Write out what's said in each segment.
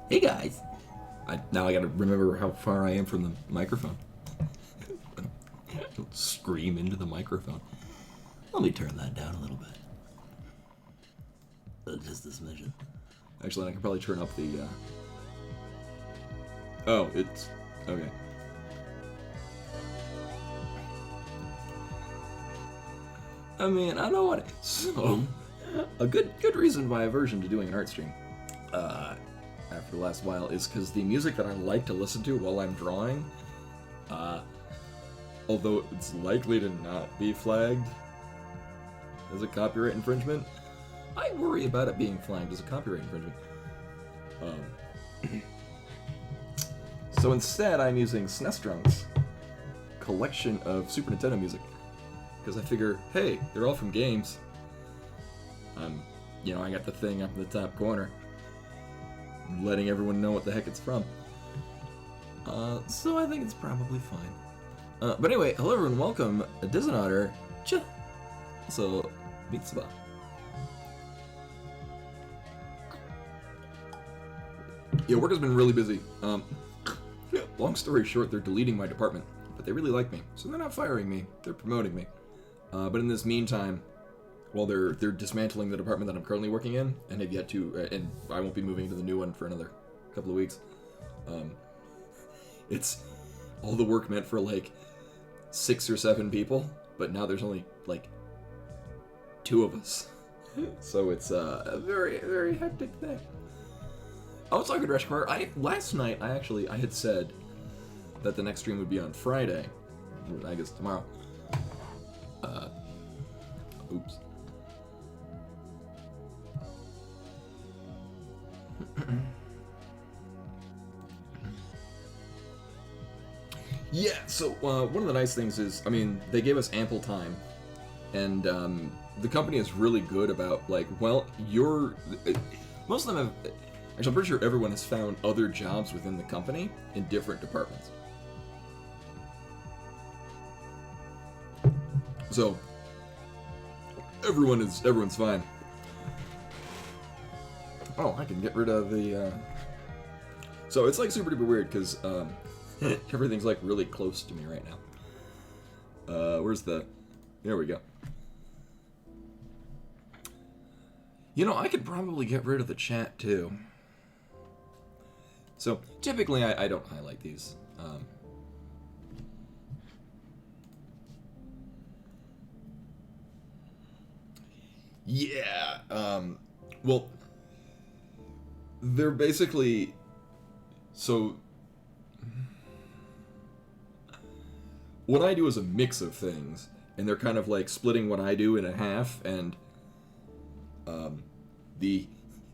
Hey guys! Now I gotta remember how far I am from the microphone. Don't scream into the microphone. Let me turn that down a little bit. Just a smidgen. Actually, I can probably turn up the, Oh, it's... okay. I mean, I know what... So, a good reason to buy a version to doing an art stream, after the last while, is because the music that I like to listen to while I'm drawing, although it's likely to not be flagged as a copyright infringement, I worry about it being flagged as a copyright infringement. So instead, I'm using SNES Drunk's collection of Super Nintendo music, because I figure, hey, they're all from games. I got the thing up in the top corner, letting everyone know what the heck it's from. So I think it's probably fine. But anyway, hello everyone, welcome, Dizonator, so, Mitsuba. Yeah, work has been really busy. Long story short, they're deleting my department, but they really like me, so they're not firing me, they're promoting me. But in this meantime, while they're dismantling the department that I'm currently working in, and have yet to, and I won't be moving to the new one for another couple of weeks. It's all the work meant for like 6 or 7 people, but now there's only like 2 of us. So it's a very, very hectic thing. I was talking to Reshkumar. Last night I had said that the next stream would be on Friday. I guess tomorrow. Oops. Yeah, so one of the nice things is, I mean, they gave us ample time, and the company is really good about, like, well, most of them have, actually I'm pretty sure everyone has found other jobs within the company in different departments. So, everyone's fine. Oh, I can get rid of the, So it's like super duper weird, because, everything's like really close to me right now. Where's the... There we go. I could probably get rid of the chat too. So, typically I don't highlight these. Yeah, well, they're basically... So... What I do is a mix of things, and they're kind of like splitting what I do in half, and the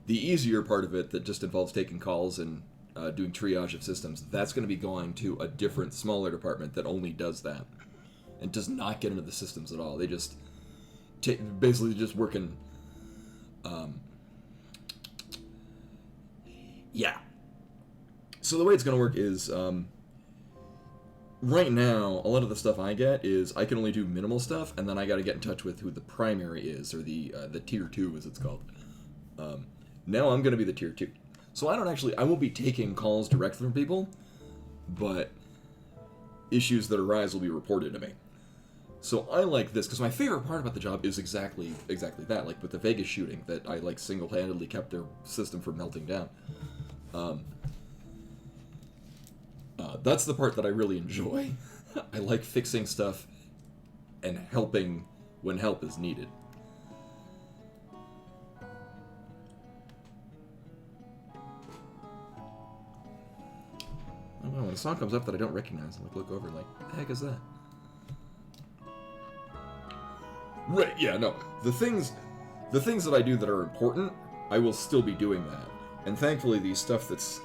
easier part of it that just involves taking calls and doing triage of systems, that's going to be going to a different, smaller department that only does that, and does not get into the systems at all. They just basically just working. Yeah. So the way it's going to work is. Right now, a lot of the stuff I get is I can only do minimal stuff, and then I got to get in touch with who the primary is, or the tier 2 as it's called. Now I'm going to be the tier 2. So I won't be taking calls directly from people, but issues that arise will be reported to me. So I like this, because my favorite part about the job is exactly that, like with the Vegas shooting, that I like single-handedly kept their system from melting down. That's the part that I really enjoy. I like fixing stuff and helping when help is needed. Oh, wow, when a song comes up that I don't recognize, I'm like, look over, like, what the heck is that? Right, yeah, no. The things that I do that are important, I will still be doing that. And thankfully, the stuff that's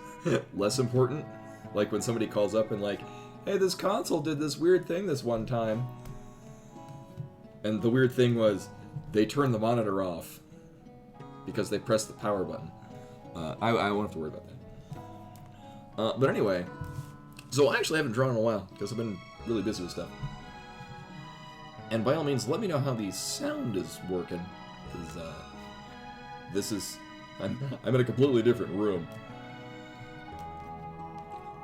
less important, like when somebody calls up and like, hey, this console did this weird thing this one time. And the weird thing was, they turned the monitor off because they pressed the power button. I won't have to worry about that. But anyway, so I actually haven't drawn in a while because I've been really busy with stuff. And by all means, let me know how the sound is working, because this is... I'm in a completely different room.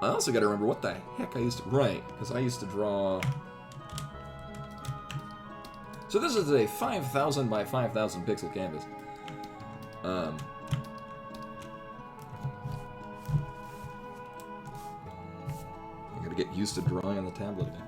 I also got to remember what the heck I used to... Right, because I used to draw... So this is a 5,000 by 5,000 pixel canvas. I gotta get used to drawing on the tablet again.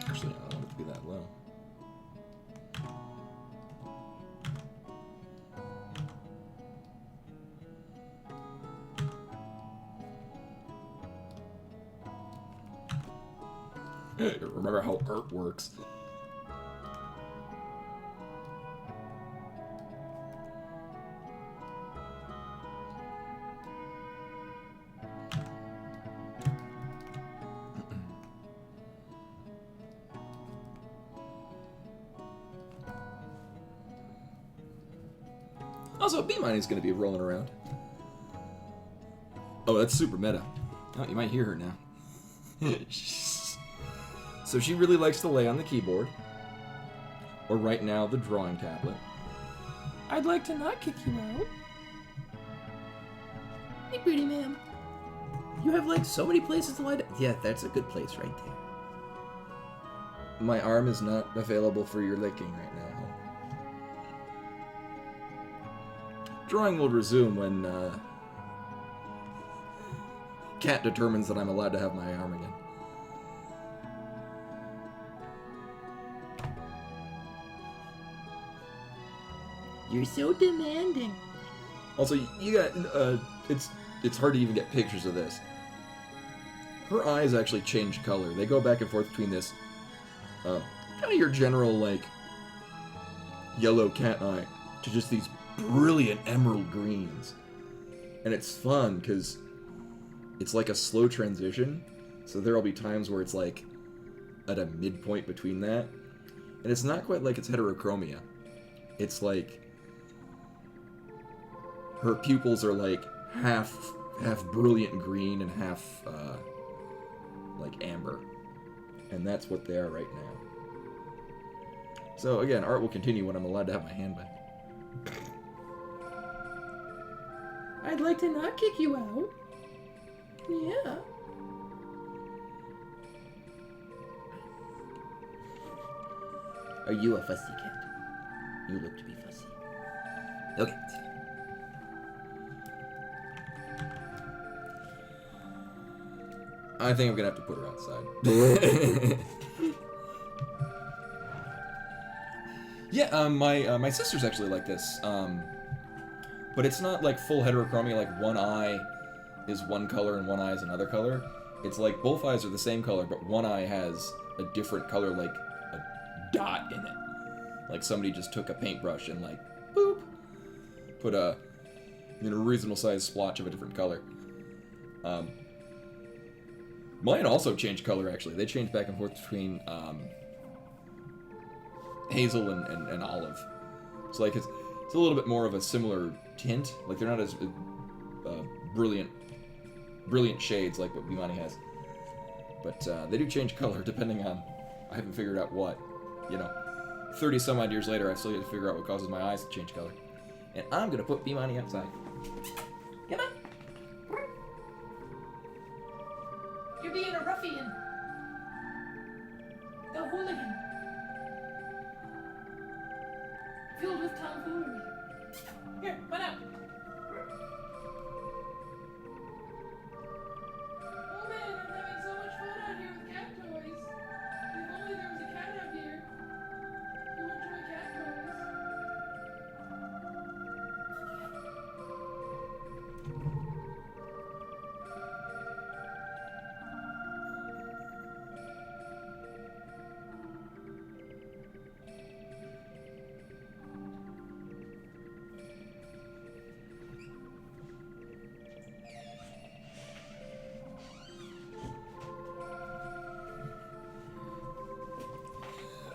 Actually, I don't want it to be that low. Remember how art works. Also, B-Mine is going to be rolling around. Oh, that's super meta. Oh, you might hear her now. So she really likes to lay on the keyboard. Or right now, the drawing tablet. I'd like to not kick you out. Hey, pretty ma'am. You have, like, so many places to lie down. Yeah, that's a good place right there. My arm is not available for your licking right now. Drawing will resume when, Cat determines that I'm allowed to have my arm again. You're so demanding. Also, you got, it's hard to even get pictures of this. Her eyes actually change color. They go back and forth between this, kind of your general, like, yellow cat eye to just these brilliant emerald greens. And it's fun, because it's like a slow transition, so there'll be times where it's, like, at a midpoint between that. And it's not quite like it's heterochromia. It's like her pupils are like half brilliant green and half like amber, and that's what they are right now. So again, art will continue when I'm allowed to have my hand back. I'd like to not kick you out. Yeah. Are you a fussy cat? You look to be fussy. Okay. I think I'm gonna have to put her outside. Yeah, my sister's actually like this, but it's not like full heterochromia, like one eye is one color and one eye is another color. It's like both eyes are the same color, but one eye has a different color, like a dot in it. Like somebody just took a paintbrush and like, boop, put a, reasonable sized splotch of a different color. Mine also changed color, actually. They changed back and forth between hazel and olive. So like it's a little bit more of a similar tint. Like they're not as brilliant shades like what Bimani has. But they do change color depending on, I haven't figured out what. 30 some odd years later, I still get to figure out what causes my eyes to change color. And I'm gonna put Bimani outside. Come on. You're being a ruffian. The hooligan. Filled with tomfoolery. Here, run out. Oh man, I'm having so much fun out here with cat toys. If only there was a cat out here who would enjoy cat toys.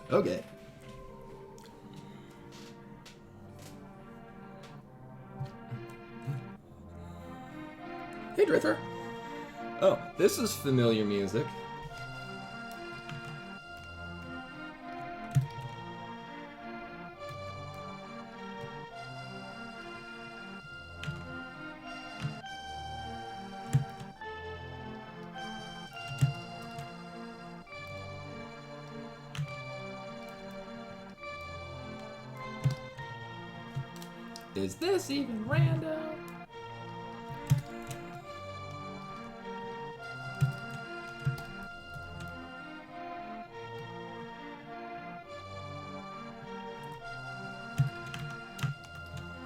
Okay. Hey, Drither. Oh, this is familiar music. Is this even random?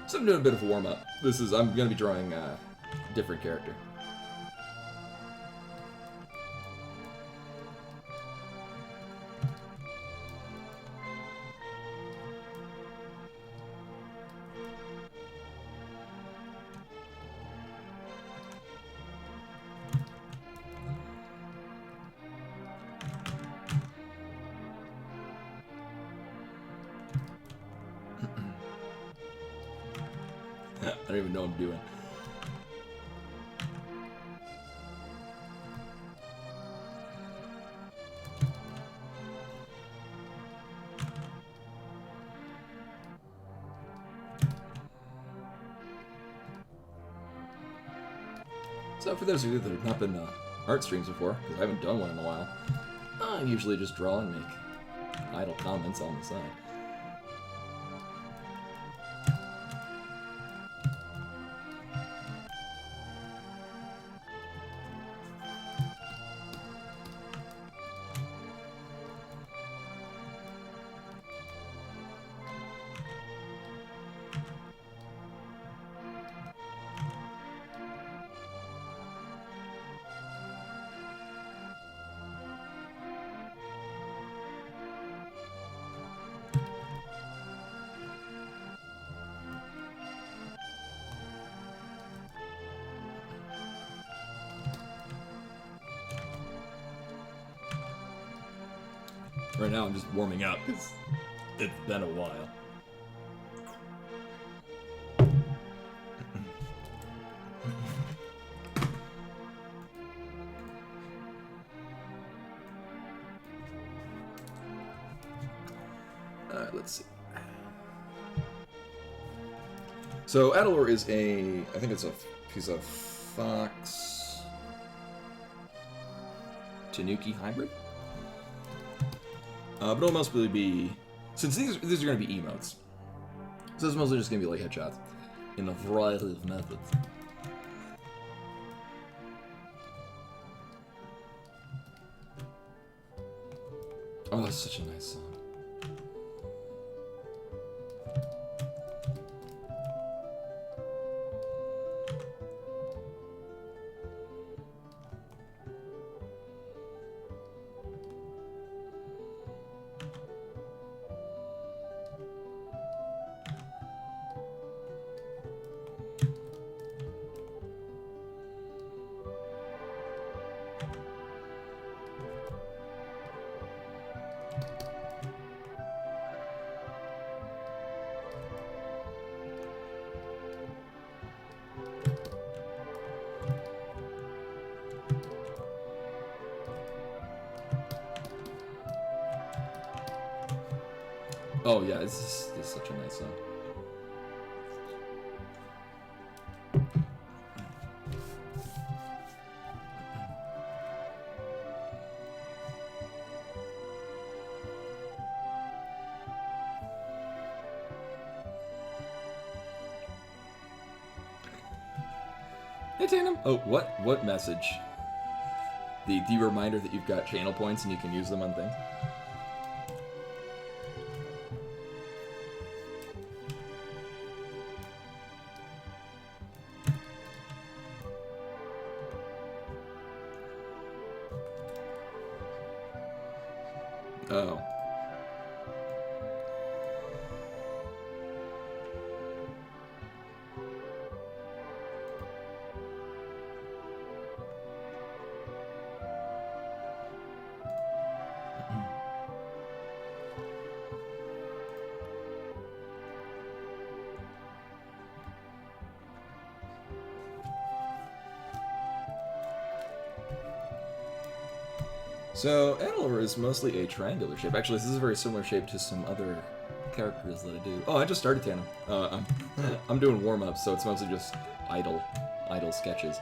So I'm doing a bit of a warm-up. I'm gonna be drawing a different character. I don't even know what I'm doing. So for those of you that have not been art streams before, because I haven't done one in a while, I usually just draw and make idle comments on the side. Right now I'm just warming up because it's been a while. Alright, let's see. So Adalor is I think he's a fox Tanuki hybrid. But it'll mostly be, since these are going to be emotes, so it's mostly just going to be like headshots in a variety of methods. Oh, that's such a nice song. Oh yeah, this is such a nice song. Hey Tatum! Oh, what message? The reminder that you've got channel points and you can use them on things? Oh. So, Antelope is mostly a triangular shape. Actually, this is a very similar shape to some other characters that I do. Oh, I just started Tandem. I'm doing warm-ups, so it's mostly just idle sketches.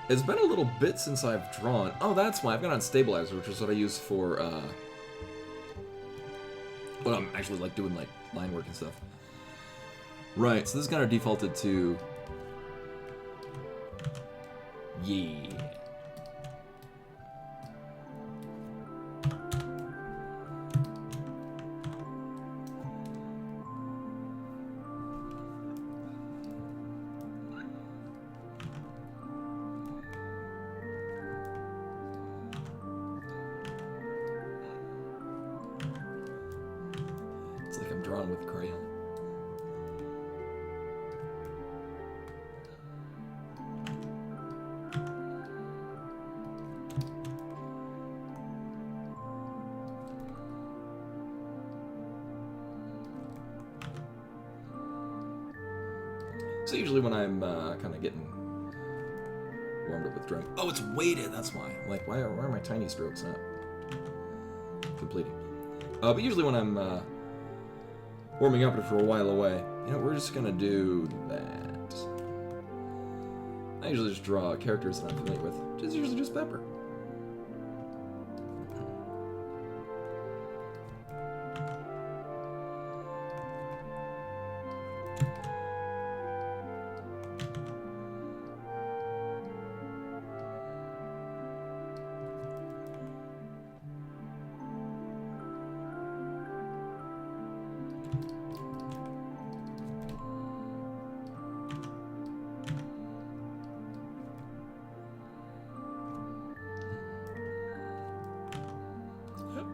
It's been a little bit since I've drawn. Oh, that's why I've got on Stabilizer, which is what I use for, when I'm actually, like, doing, like, line work and stuff. Right, so this is kind of defaulted to... Yeah. It's like I'm drawing with crayon. So usually when I'm kind of getting warmed up with drawing... Oh, it's weighted, that's why. I'm like, why are my tiny strokes not completing? But usually when I'm warming up for a while away, you know, we're just gonna do that. I usually just draw characters that I'm familiar with, which is usually just Pepper.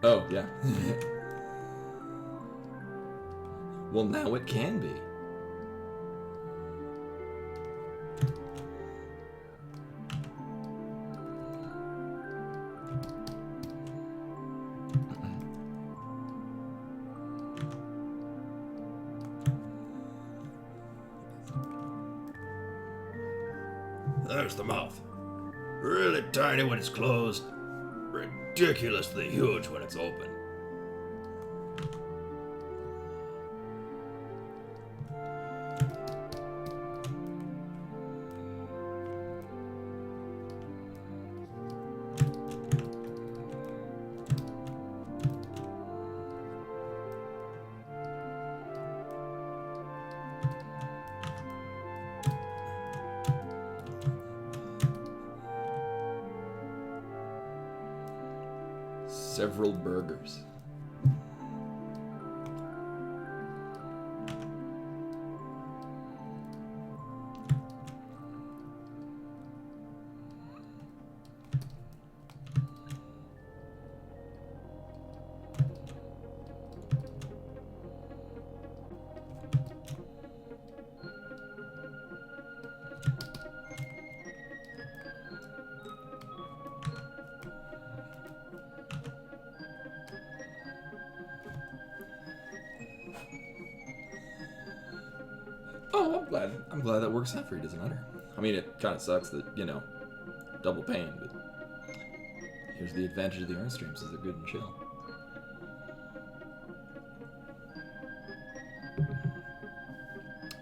Oh, yeah. Well, now it can be. There's the mouth. Really tiny when it's closed. Ridiculously huge when it's open. Several burgers. Oh, I'm glad that works out for you, doesn't matter. I mean, it kind of sucks that, you know, double pain, but here's the advantage of the art streams, is they're good and chill.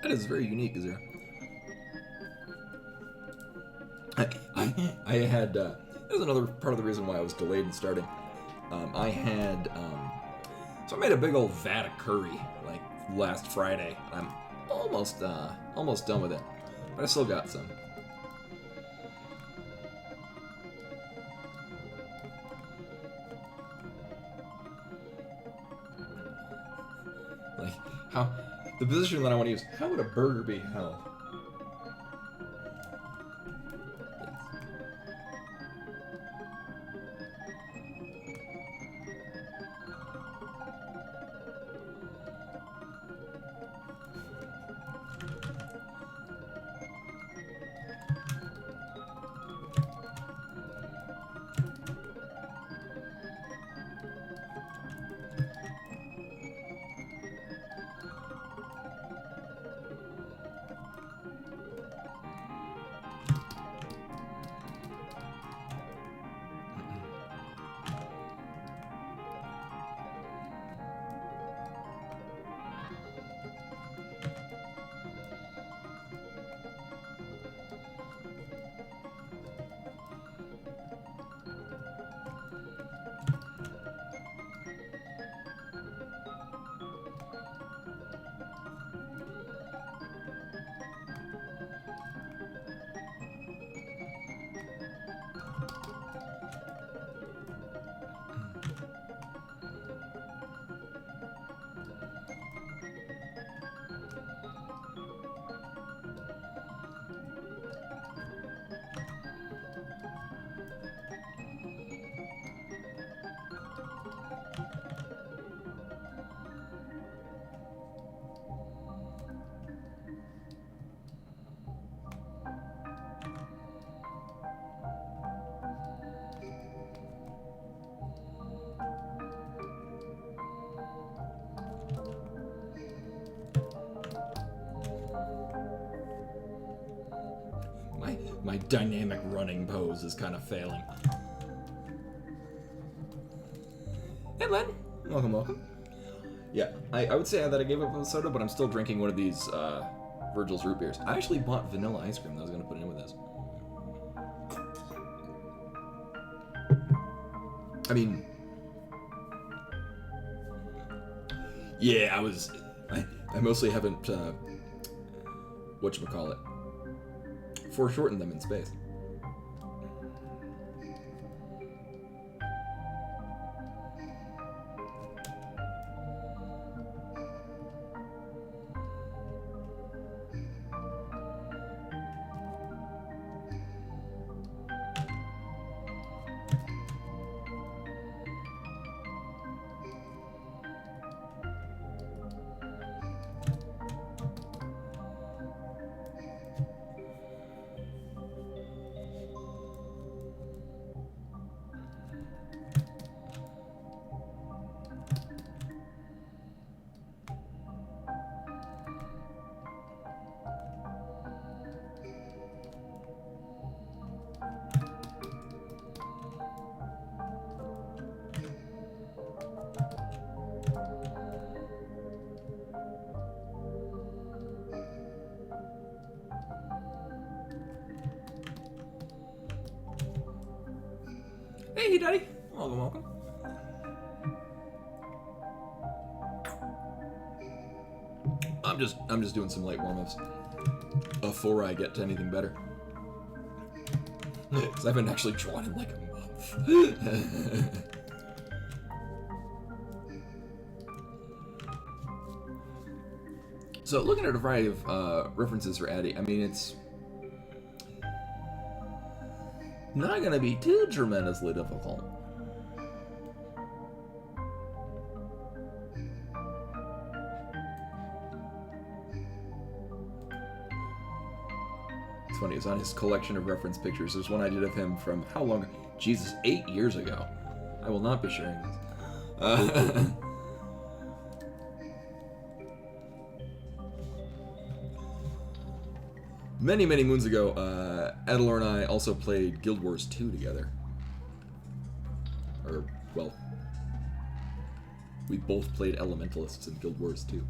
That is very unique, is there? I had, that was another part of the reason why I was delayed in starting. So I made a big old vat of curry, like, last Friday. I'm almost done with it, but I still got some. Like, how, the position that I want to use, how would a burger be held? My dynamic running pose is kind of failing. Hey, Len. Welcome, welcome. Yeah, I would say that I gave up on the soda, but I'm still drinking one of these Virgil's root beers. I actually bought vanilla ice cream that I was going to put in with this. I mean, yeah, I mostly haven't, whatchamacallit, foreshortened them in space. Hey, Daddy. Welcome, welcome. I'm just doing some light warm-ups before I get to anything better. Because I haven't actually drawn in like a month. So, looking at a variety of references for Addy, I mean, it's not going to be too tremendously difficult. It's funny, it's on his collection of reference pictures. There's one I did of him from how long? Jesus, 8 years ago. I will not be sharing this. Many, many moons ago, Adalor and I also played Guild Wars 2 together. Or, well, we both played Elementalists in Guild Wars 2.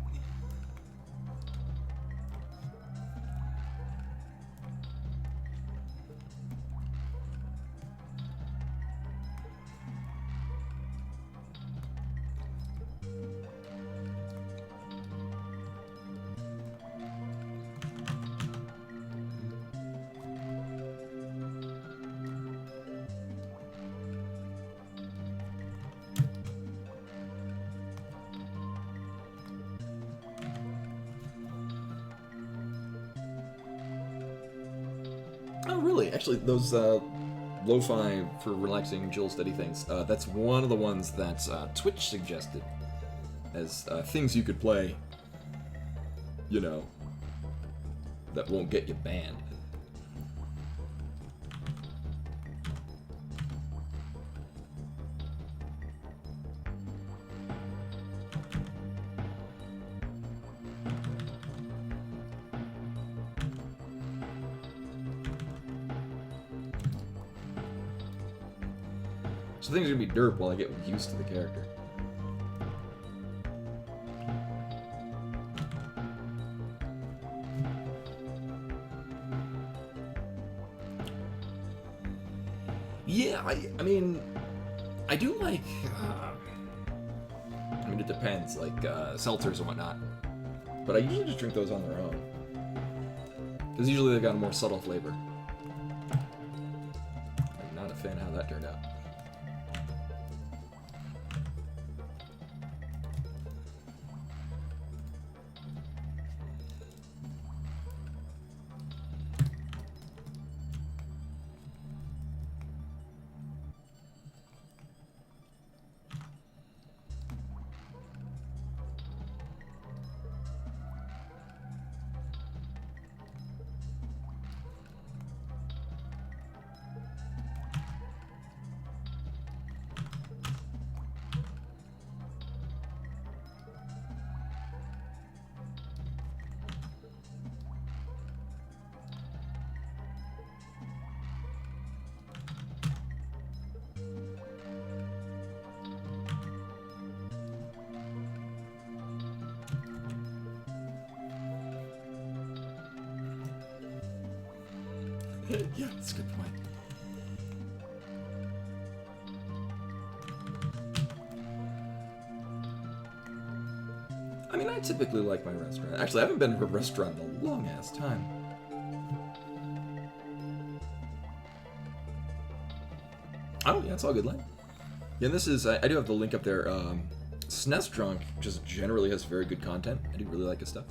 Oh, really? Actually, those lo-fi for relaxing, chill, steady things, that's one of the ones that Twitch suggested as things you could play, you know, that won't get you banned. So things are gonna be derp while I get used to the character. Yeah, I mean, I do like, I mean, it depends, like, seltzers and whatnot. But I usually just drink those on their own. Because usually they've got a more subtle flavor. I'm not a fan of how that turned out. Yeah, that's a good point. I mean, I typically like my restaurant. Actually, I haven't been to a restaurant in a long-ass time. Oh, yeah, it's all good, Len. Yeah, and this is... I do have the link up there. SNES Drunk just generally has very good content. I do really like his stuff.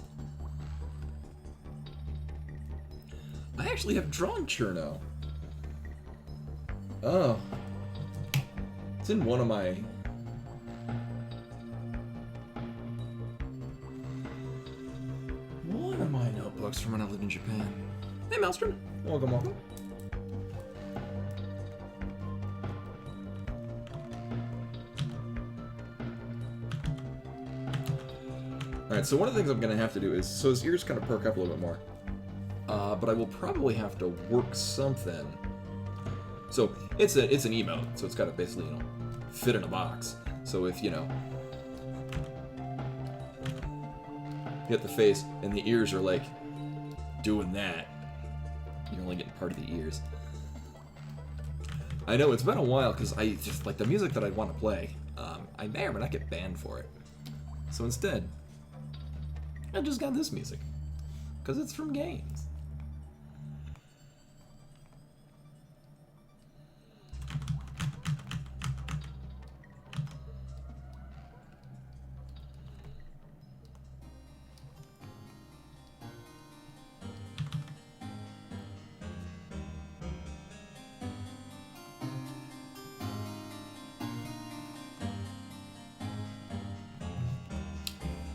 I actually have drawn Cherno. Oh. It's in one of my... notebooks from when I lived in Japan. Hey, Maelstrom. Welcome, welcome. Alright, so one of the things I'm going to have to do is... So his ears kind of perk up a little bit more. But I will probably have to work something. So, it's an emote, so it's got to basically, you know, fit in a box. So if, you know... You get the face, and the ears are, like, doing that. You're only getting part of the ears. I know, it's been a while, because I just, like, the music that I want to play, I may or may not get banned for it. So instead, I just got this music. Because it's from games.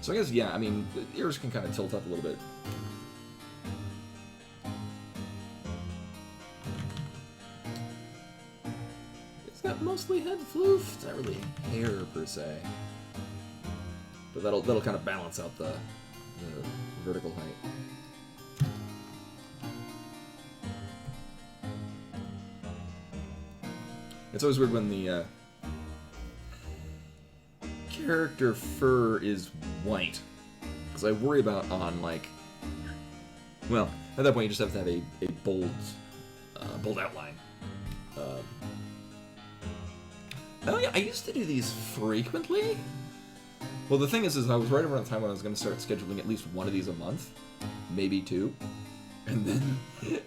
So I guess, yeah, I mean, the ears can kind of tilt up a little bit. It's got mostly head floof. It's not really hair, per se. But that'll kind of balance out the vertical height. It's always weird when the character fur is white, because I worry about on, like, well, at that point you just have to have a bold outline. Oh yeah, I used to do these frequently. Well, the thing is I was right around the time when I was going to start scheduling at least one of these a month, maybe two, and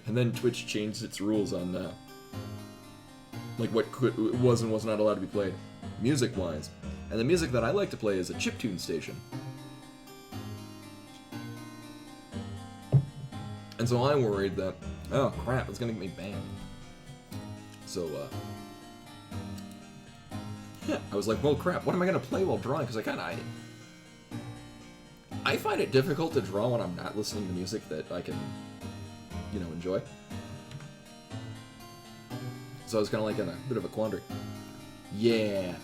then Twitch changed its rules on like what was and was not allowed to be played, music-wise. And the music that I like to play is a chiptune station. And so I'm worried that, oh crap, it's gonna get me banned. So, I was like, well crap, what am I gonna play while drawing? Because I find it difficult to draw when I'm not listening to music that I can, you know, enjoy. So I was kind of like in a bit of a quandary. Yeah.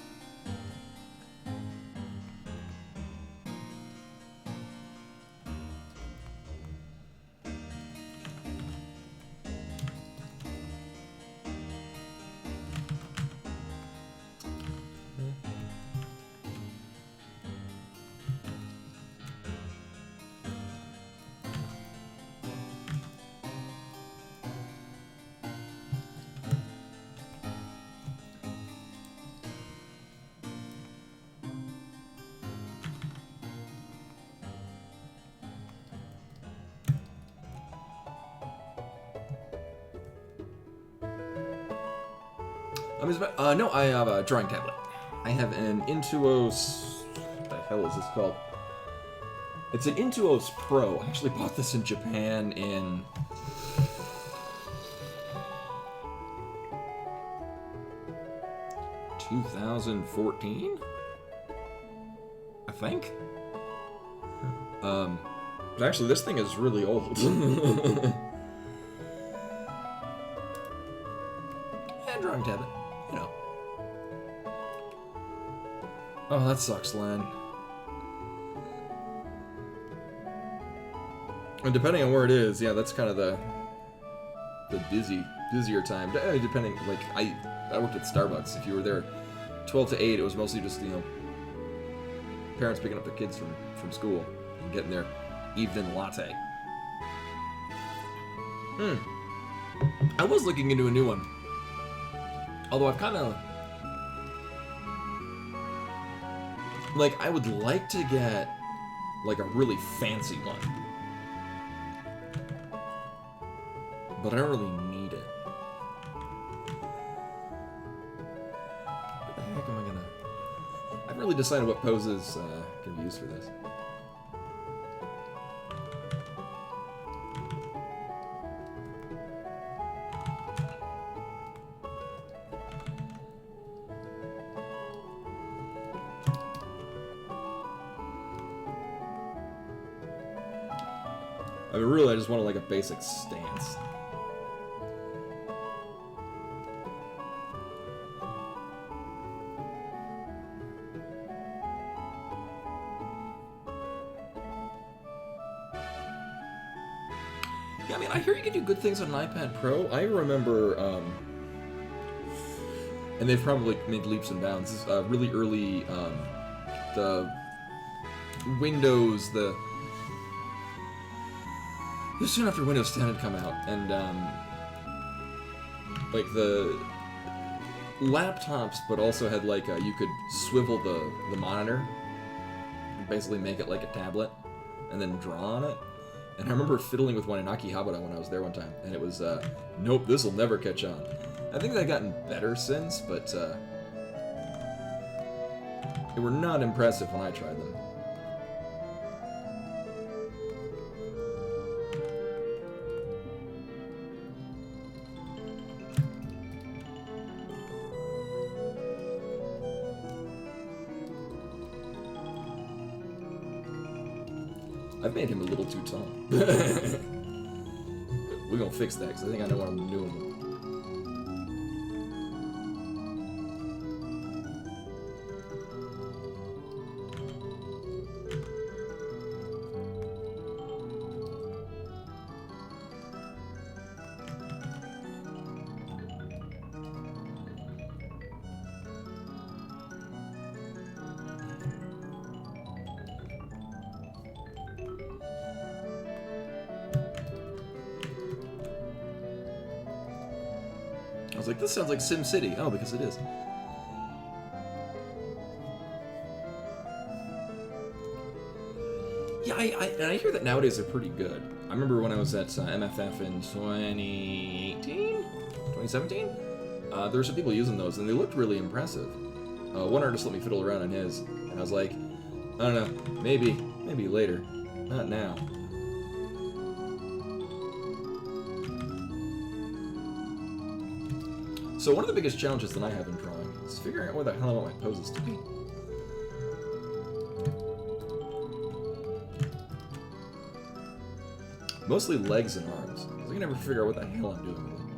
No, I have a drawing tablet. I have an Intuos... What the hell is this called? It's an Intuos Pro. I actually bought this in Japan in... ...2014? I think? But actually, this thing is really old. And drawing tablet. You know. Oh, that sucks, Len. And depending on where it is, yeah, that's kind of the busier time. Depending, like, I worked at Starbucks. If you were there 12 to 8, it was mostly just, you know, parents picking up their kids from school and getting their evening latte. I was looking into a new one. Although I've kind of... Like, I would like to get, like, a really fancy one. But I don't really need it. What the heck am I gonna... I haven't really decided what poses can be used for this. I mean, really, I just want like a basic stance. Yeah, I mean, I hear you can do good things on an iPad Pro. I remember, and they've probably made leaps and bounds. Really early, the Windows, just soon after Windows 10 had come out, and like the laptops, but also had like you could swivel the monitor, and basically make it like a tablet, and then draw on it. And I remember fiddling with one in Akihabara when I was there one time, and it was nope, this will never catch on. I think they've gotten better since, but they were not impressive when I tried them. I've made him a little too tall. We're gonna fix that, because I think I know what I'm doing. I was like, this sounds like Sim City. Oh, because it is. Yeah, I hear that nowadays they're pretty good. I remember when I was at MFF in 2018? 2017? There were some people using those, and they looked really impressive. One artist let me fiddle around on his, and I was like, I don't know, maybe later. Not now. So one of the biggest challenges that I have in drawing is figuring out where the hell I want my poses to be. Mostly legs and arms, because I can never figure out what the hell I'm doing with them.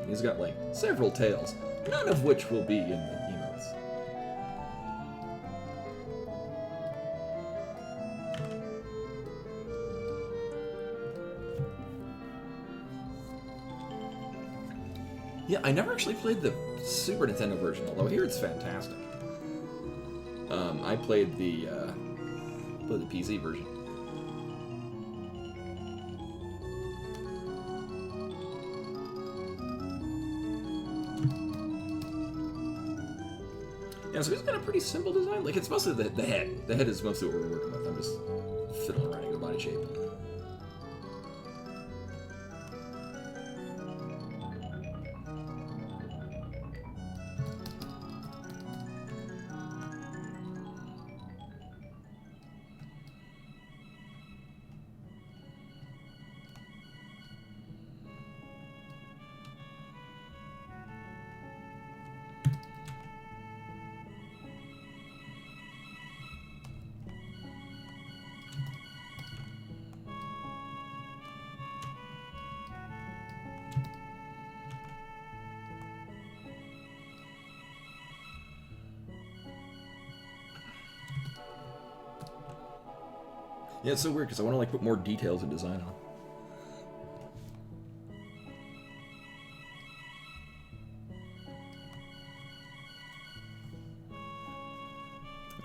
He's got like several tails, none of which will be in the emotes. Yeah, I never actually played the Super Nintendo version, although I hear it's fantastic. I played the PC version. Yeah, so it's got a pretty simple design. Like, it's mostly the head. The head is mostly what we're working with. I'm just fiddling around in the body shape. Yeah, it's so weird because I want to like put more details and design on.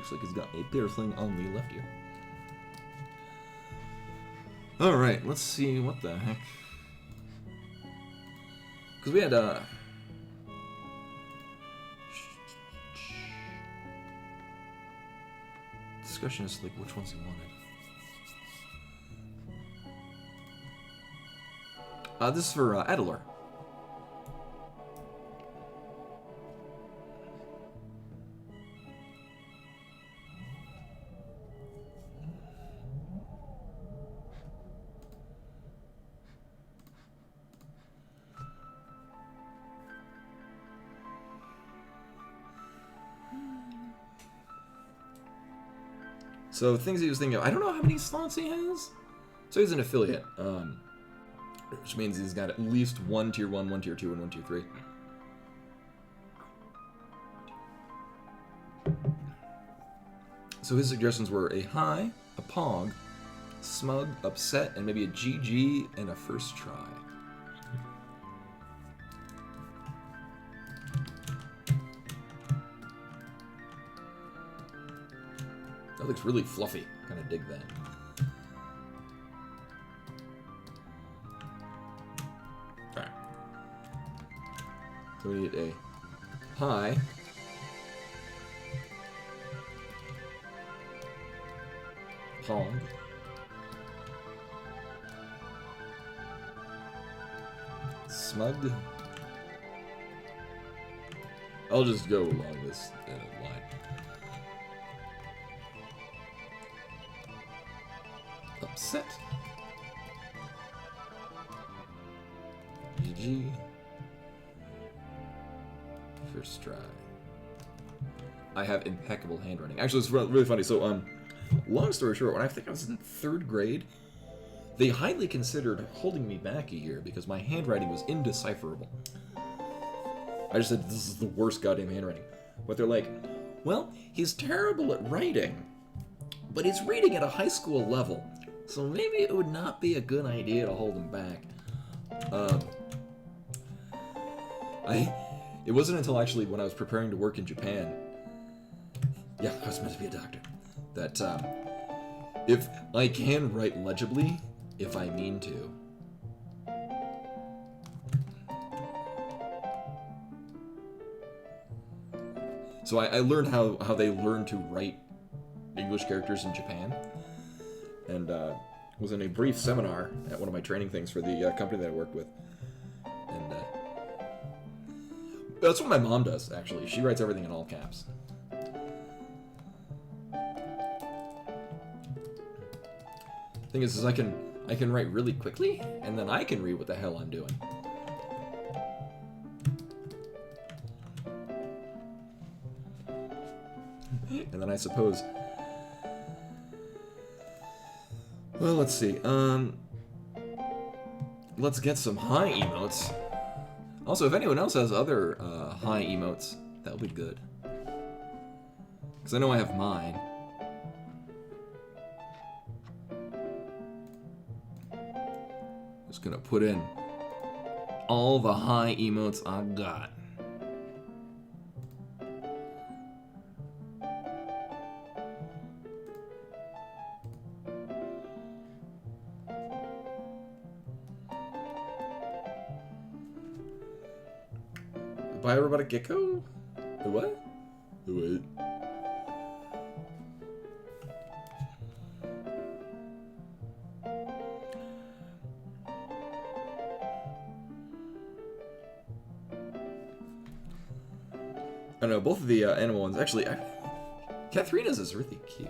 Looks like he's got a piercing on the left ear. Alright, let's see what the heck. Because we had, discussion as to, like, which ones he wanted. This is for, Adelor. So things he was thinking of, I don't know how many slots he has. So he's an affiliate, which means he's got at least one tier 1, one tier 2, and one tier 3. So his suggestions were a high, a pog, smug, upset, and maybe a GG and a first try. That looks really fluffy. Kind of dig that. Alright. So we need a high. Pog. Smug. I'll just go along this line. Upset. GG. First try. I have impeccable handwriting. Actually, it's really funny. So, long story short, when I think I was in 3rd grade, they highly considered holding me back a year because my handwriting was indecipherable. I just said, this is the worst goddamn handwriting. But they're like, well, he's terrible at writing, but he's reading at a high school level. So maybe it would not be a good idea to hold him back. It wasn't until actually when I was preparing to work in Japan, yeah, I was meant to be a doctor, that if I can write legibly, if I mean to. So I learned how they learn to write English characters in Japan. And was in a brief seminar at one of my training things for the company that I worked with. And that's what my mom does, actually. She writes everything in all caps. Thing is I can write really quickly, and then I can read what the hell I'm doing. And then I suppose... Well, let's see. Let's get some high emotes. Also, if anyone else has other high emotes, that'll be good. Because I know I have mine. Just gonna put in all the high emotes I got. Buy a robotic gecko? The what? The what? I don't know, both of the animal ones, actually, Katharina's is really cute.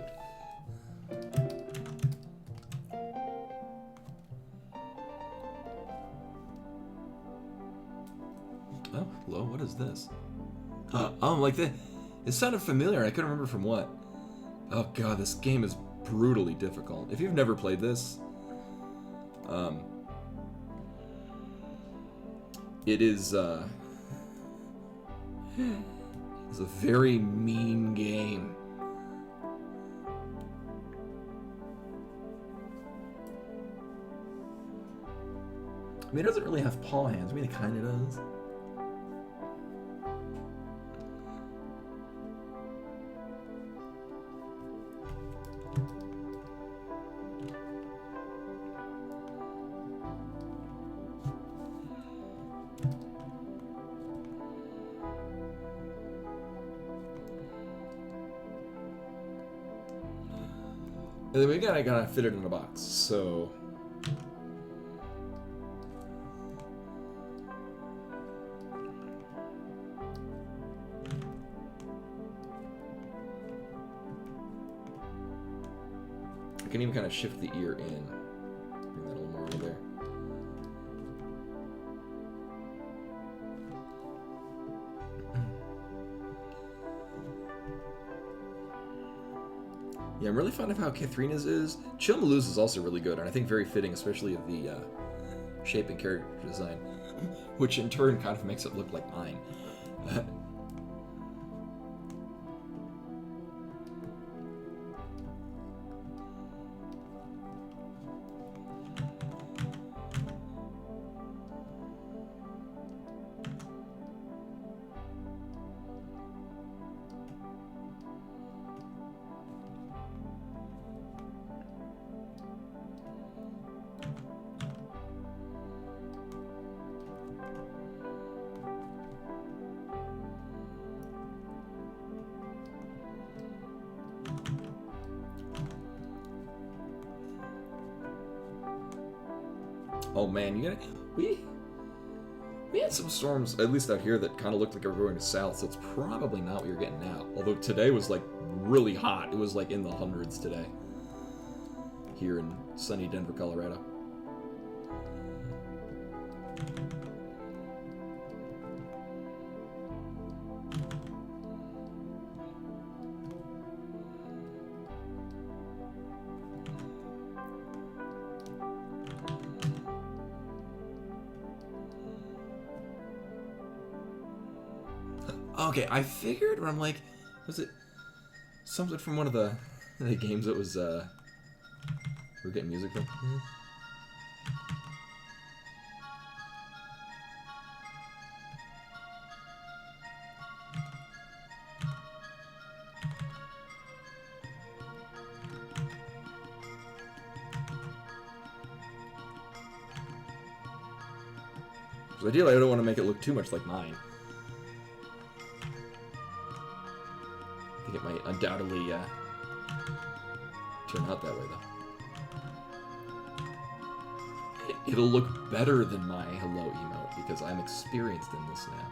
Oh, hello, what is this? Oh, like that. It sounded familiar, I couldn't remember from what. Oh god, this game is brutally difficult. If you've never played this, it is, it's a very mean game. I mean, it doesn't really have paw hands. I mean, it kind of does. And then we gotta fit it in a box, so... I can even kind of shift the ear in. Bring that a little more over there. Yeah, I'm really fond of how Katharina's is. Chilmaloo's is also really good, and I think very fitting, especially of the shape and character design, which in turn kind of makes it look like mine. Oh man, you gotta... We had some storms, at least out here, that kind of looked like they were going to south, so it's probably not what you're getting now. Although today was, like, really hot. It was, like, in the hundreds today. Here in sunny Denver, Colorado. Okay, I figured, but I'm like, was it something from one of the games that was, we're getting music from? So ideally, I don't want to make it look too much like mine. I think it might undoubtedly turn out that way, though. It'll look better than my hello emote, because I'm experienced in this now.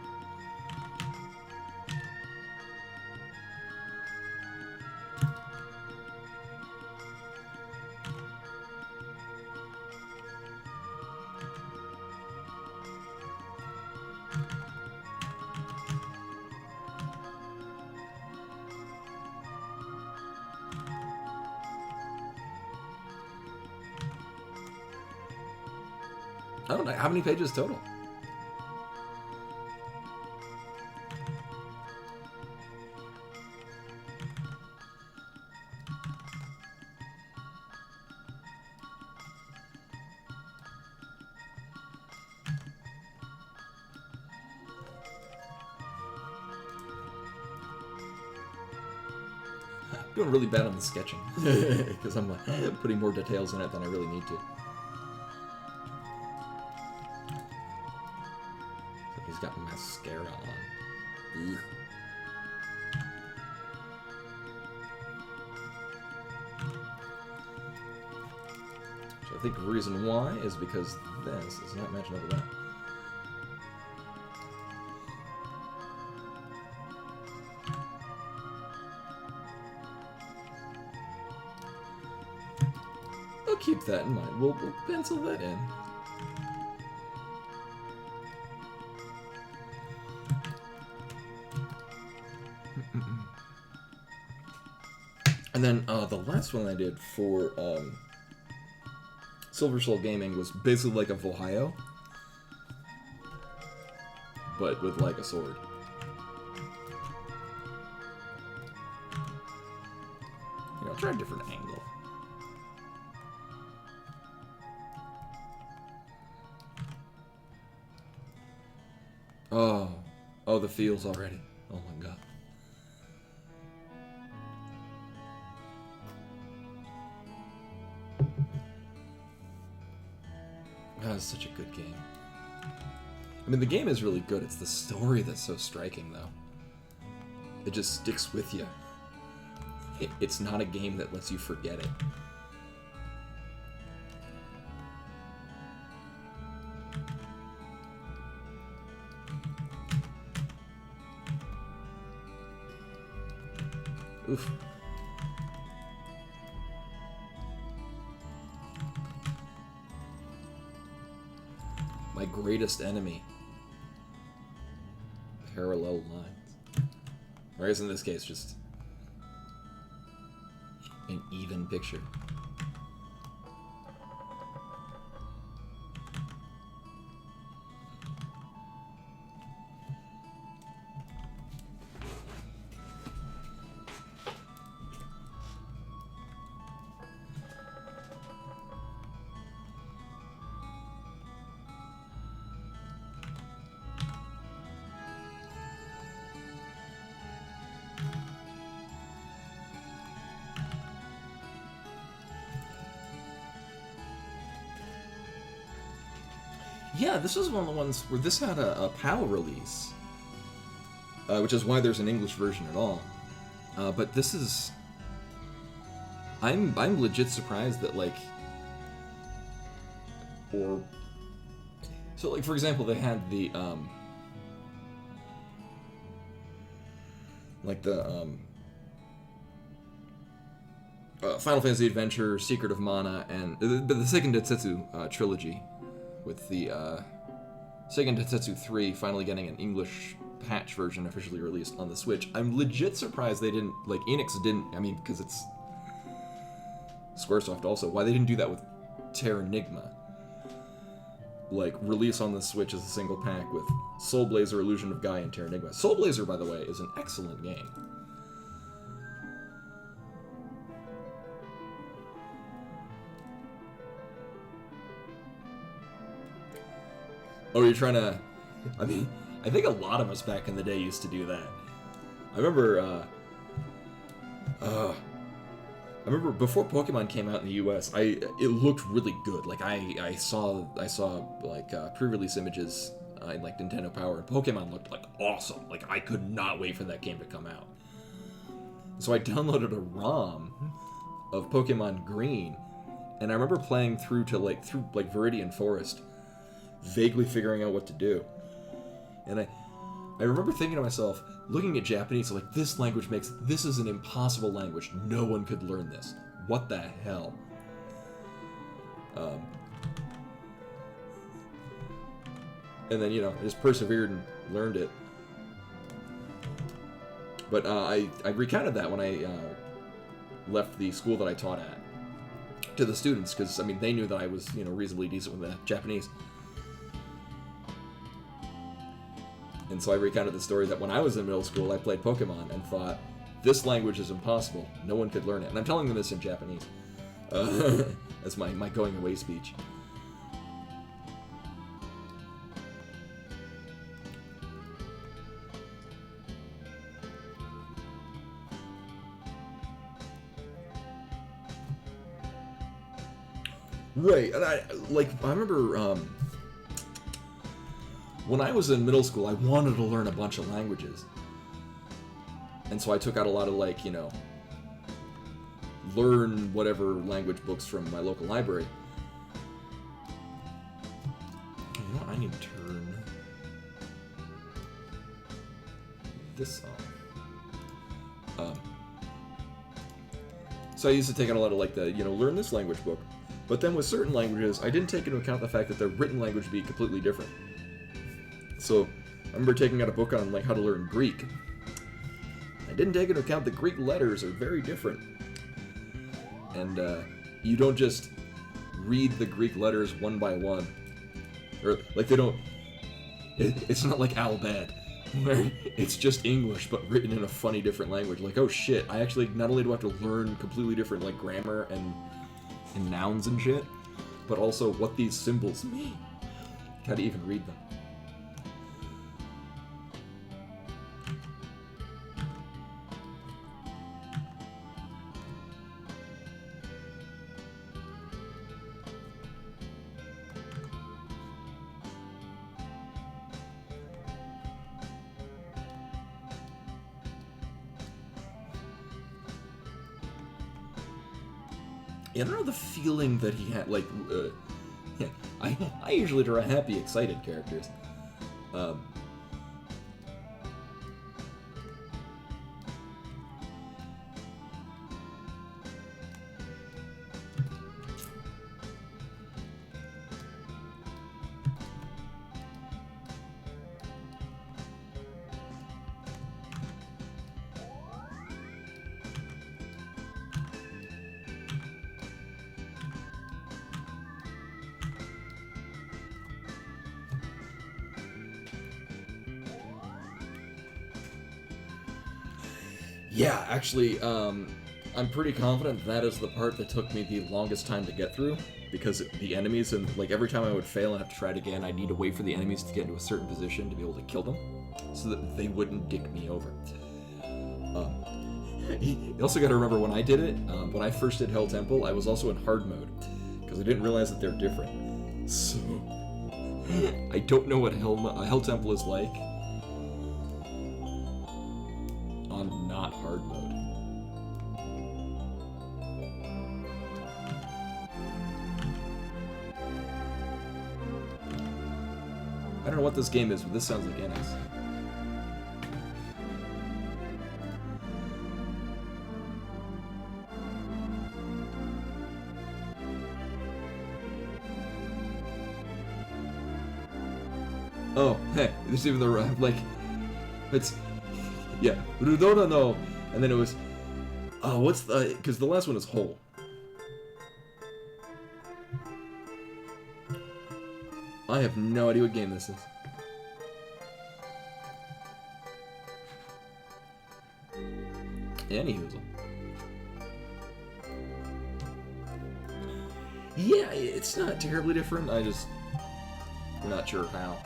I don't know, how many pages total? Doing really bad on the sketching, because I'm like putting more details in it than I really need to. He's got mascara on. Ugh. So I think the reason why is because this is not matching up with that. I'll keep that in mind. We'll pencil that in. And then the last one I did for Silver Soul Gaming was basically like a Vohio, but with like a sword. You know, try a different angle. Oh, the feels already. Oh my god. That is such a good game. I mean, the game is really good. It's the story that's so striking, though. It just sticks with you. It's not a game that lets you forget it. Oof. My greatest enemy. Parallel lines. Or is in this case just an even picture. Yeah, this was one of the ones where this had a PAL release, which is why there's an English version at all. But this is, I'm legit surprised that like, or so like for example they had the Final Fantasy Adventure, Secret of Mana, and the Seiken Densetsu trilogy. With the Seiken Densetsu 3 finally getting an English patch version officially released on the Switch. I'm legit surprised they didn't, like, Enix didn't, I mean, because it's Squaresoft also, why they didn't do that with Terranigma. Like, release on the Switch as a single pack with Soul Blazer, Illusion of Gaia, and Terranigma. Soul Blazer, by the way, is an excellent game. Oh, you're trying to... I mean, I think a lot of us back in the day used to do that. I remember, before Pokemon came out in the U.S., it looked really good. Like, I saw like, pre-release images in, like, Nintendo Power, and Pokemon looked, like, awesome. Like, I could not wait for that game to come out. So I downloaded a ROM of Pokemon Green, and I remember playing through Viridian Forest, vaguely figuring out what to do. And I remember thinking to myself, looking at Japanese, like, this is an impossible language. No one could learn this. What the hell? And then, I just persevered and learned it. But I recounted that when I left the school that I taught at to the students, because, I mean, they knew that I was, reasonably decent with the Japanese. And so I recounted the story that when I was in middle school, I played Pokemon and thought, this language is impossible. No one could learn it. And I'm telling them this in Japanese. That's my going away speech. Right, and I remember, when I was in middle school, I wanted to learn a bunch of languages. And so I took out a lot of, learn whatever language books from my local library. You know what? I need to turn this off. So I used to take out a lot of, learn this language book. But then with certain languages, I didn't take into account the fact that their written language would be completely different. So, I remember taking out a book on, how to learn Greek. I didn't take into account that Greek letters are very different. And, you don't just read the Greek letters one by one. Or, they don't... It's not like Albad, where it's just English, but written in a funny different language. Like, oh shit, I actually not only do I have to learn completely different, grammar and nouns and shit, but also what these symbols mean. How to even read them. Yeah, I don't know the feeling that he had, I usually draw happy, excited characters. Yeah, actually, I'm pretty confident that is the part that took me the longest time to get through, because the enemies, and like every time I would fail and have to try it again, I'd need to wait for the enemies to get into a certain position to be able to kill them, so that they wouldn't dick me over. You also got to remember when I did it, when I first did Hell Temple, I was also in hard mode, because I didn't realize that they're different. So, I don't know what Hell Temple is like on not hard mode. I don't know what this game is, but this sounds like NX. Oh, hey, there's even the like, it's, yeah, Rudora no, and then it was, oh, what's the, because the last one is whole. I have no idea what game this is. Anywho. Yeah, it's not terribly different, I'm not sure how.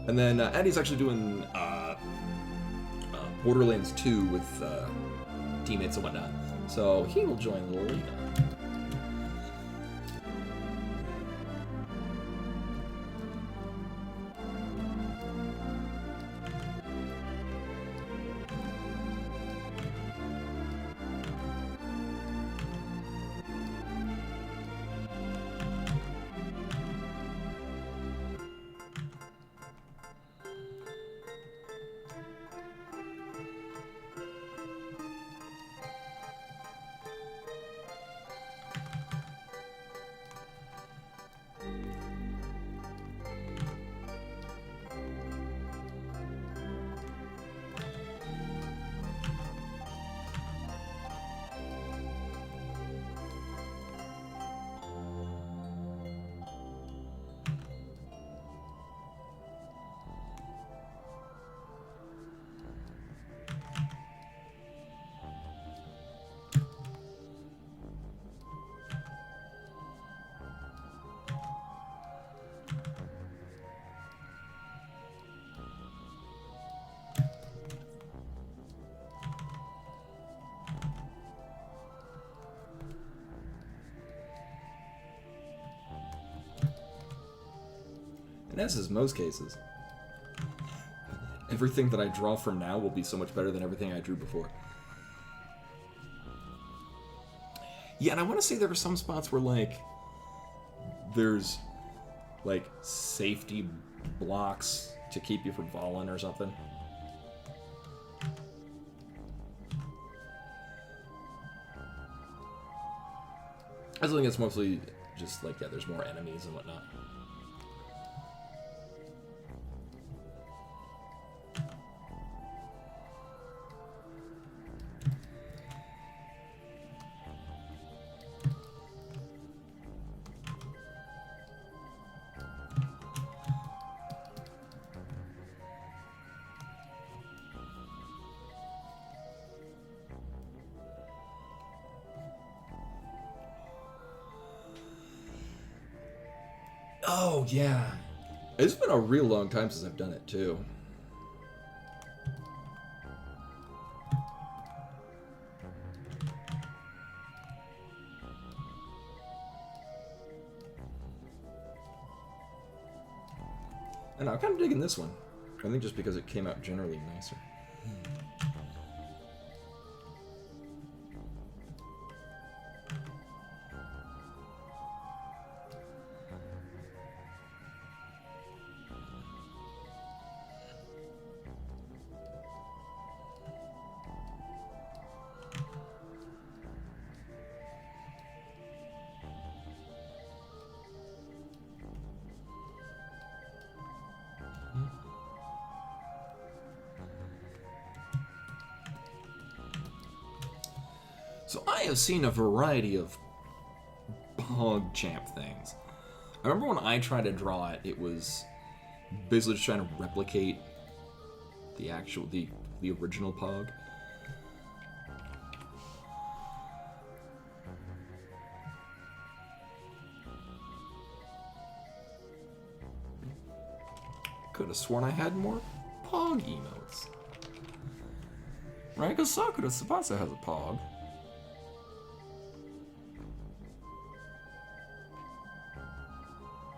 And then Andy's actually doing Borderlands 2 with teammates and whatnot. So he will join a little later. And as is most cases, everything that I draw from now will be so much better than everything I drew before. Yeah, and I want to say there are some spots where, like, there's, like, safety blocks to keep you from falling or something. I think it's mostly just, like, yeah, there's more enemies and whatnot. Oh, yeah. It's been a real long time since I've done it, too. And I'm kind of digging this one. I think just because it came out generally nicer. So I have seen a variety of PogChamp things. I remember when I tried to draw it, it was basically just trying to replicate the original Pog. Could have sworn I had more Pog emotes. Right? Because Sakura Tsubasa has a Pog.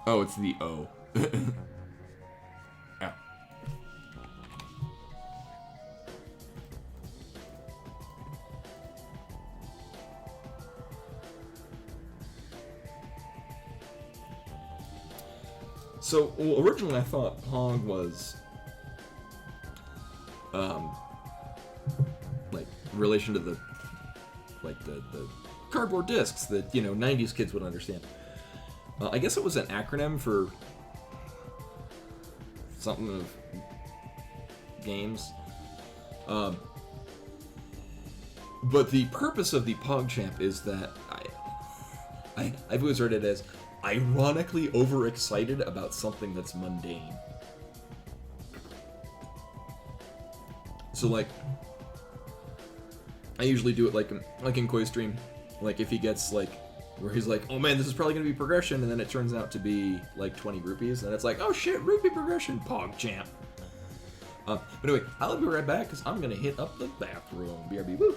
Oh, it's the O. Ow. So, well, originally I thought Pog was, like, relation to the cardboard discs that, 90s kids would understand. I guess it was an acronym for something of games. But the purpose of the PogChamp is that I've always read it as ironically overexcited about something that's mundane. So, like, I usually do it like in Koi's stream. Like, if he gets, like, where he's like, oh man, this is probably going to be progression, and then it turns out to be, like, 20 rupees, and it's like, oh shit, rupee progression, PogChamp. But anyway, I'll be right back, because I'm going to hit up the bathroom. BRB, woo!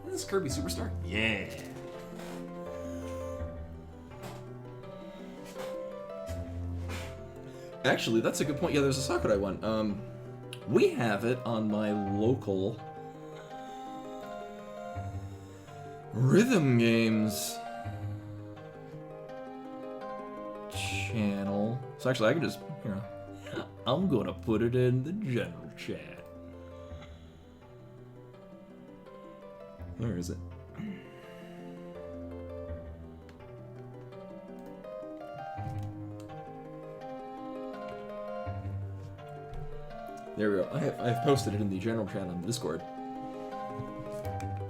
This is Kirby Superstar? Yeah. Actually, that's a good point. Yeah, there's a Sakurai one. We have it on my local Rhythm Games channel. So actually, I can just, I'm gonna put it in the general chat. Where is it? There we go. I've posted it in the general chat on Discord.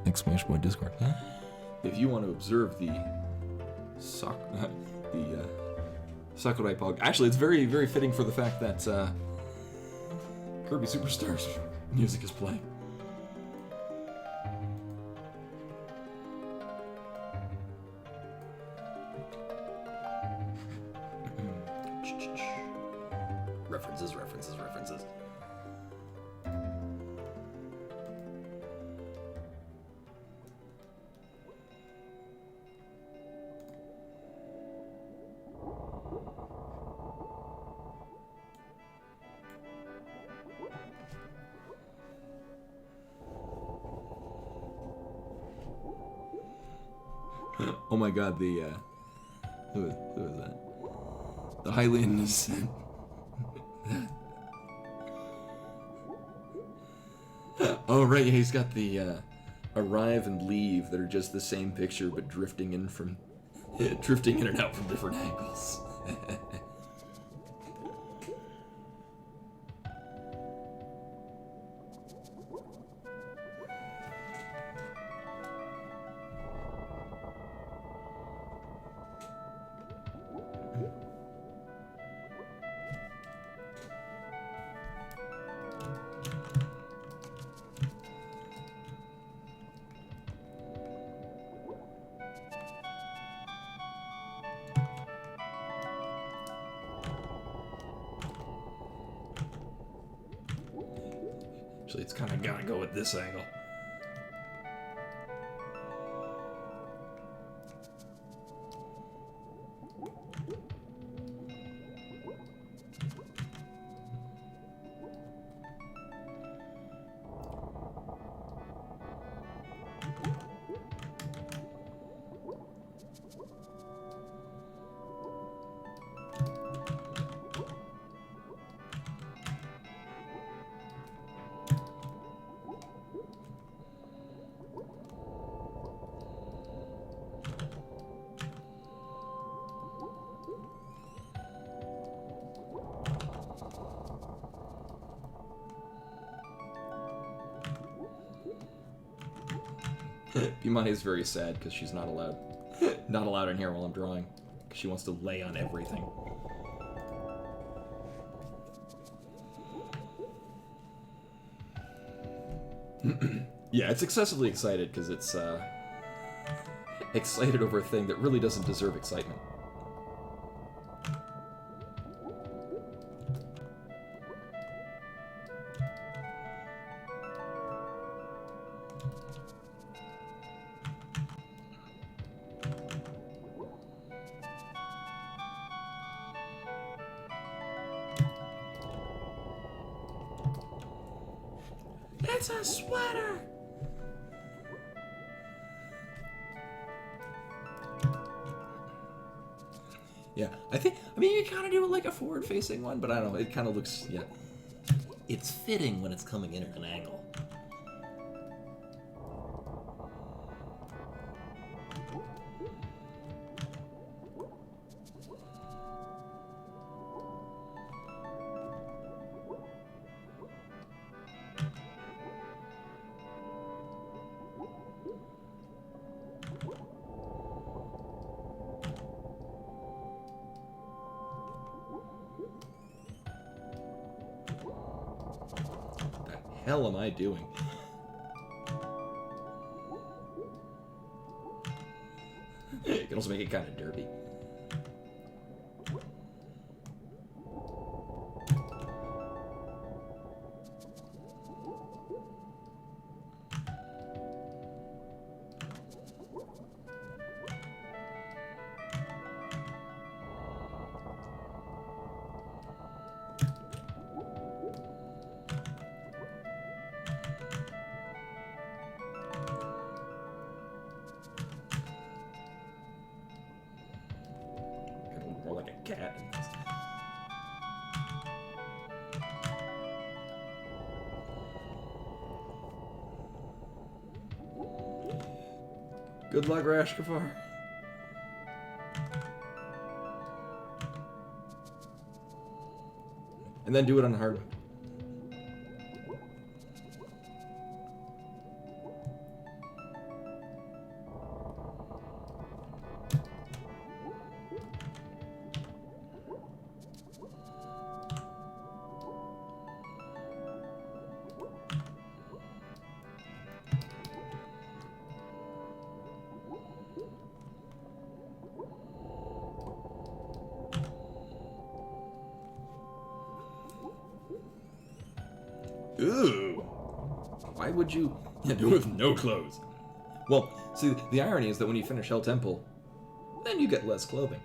Exclamation point Discord. Huh? If you want to observe the Sakurai Pog. Actually, it's very, very fitting for the fact that Kirby Superstar's music is playing. References. Oh my god, who is that? The Hylian is... Oh right, yeah, he's got the arrive and leave that are just the same picture but drifting in from drifting in and out from different angles. Actually, it's kind of gotta go with this angle. Bimani is very sad because she's not allowed in here while I'm drawing. Because she wants to lay on everything. Yeah, it's excessively excited because it's excited over a thing that really doesn't deserve excitement. It's a sweater! Yeah, I mean, you kind of do it like a forward-facing one, but I don't know, it kind of looks, yeah. It's fitting when it's coming in at an angle. Hell am I doing? You can also make it kind of derpy. More like a cat. Good luck, Rashkafar. And then do it on hard mode. Ooh. Why would you do it with no clothes? Well, see, the irony is that when you finish Hell Temple, then you get less clothing.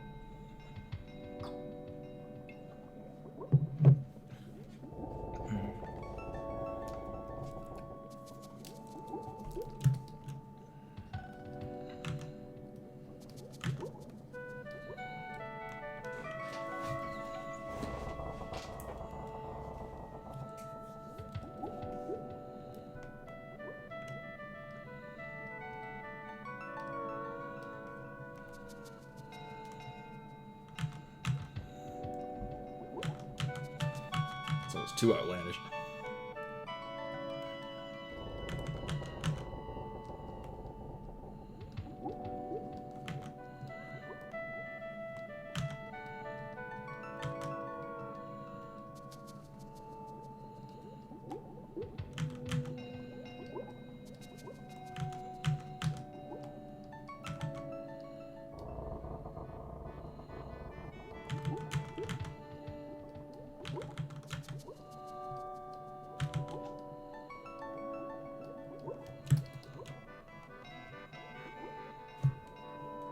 just too outlandish.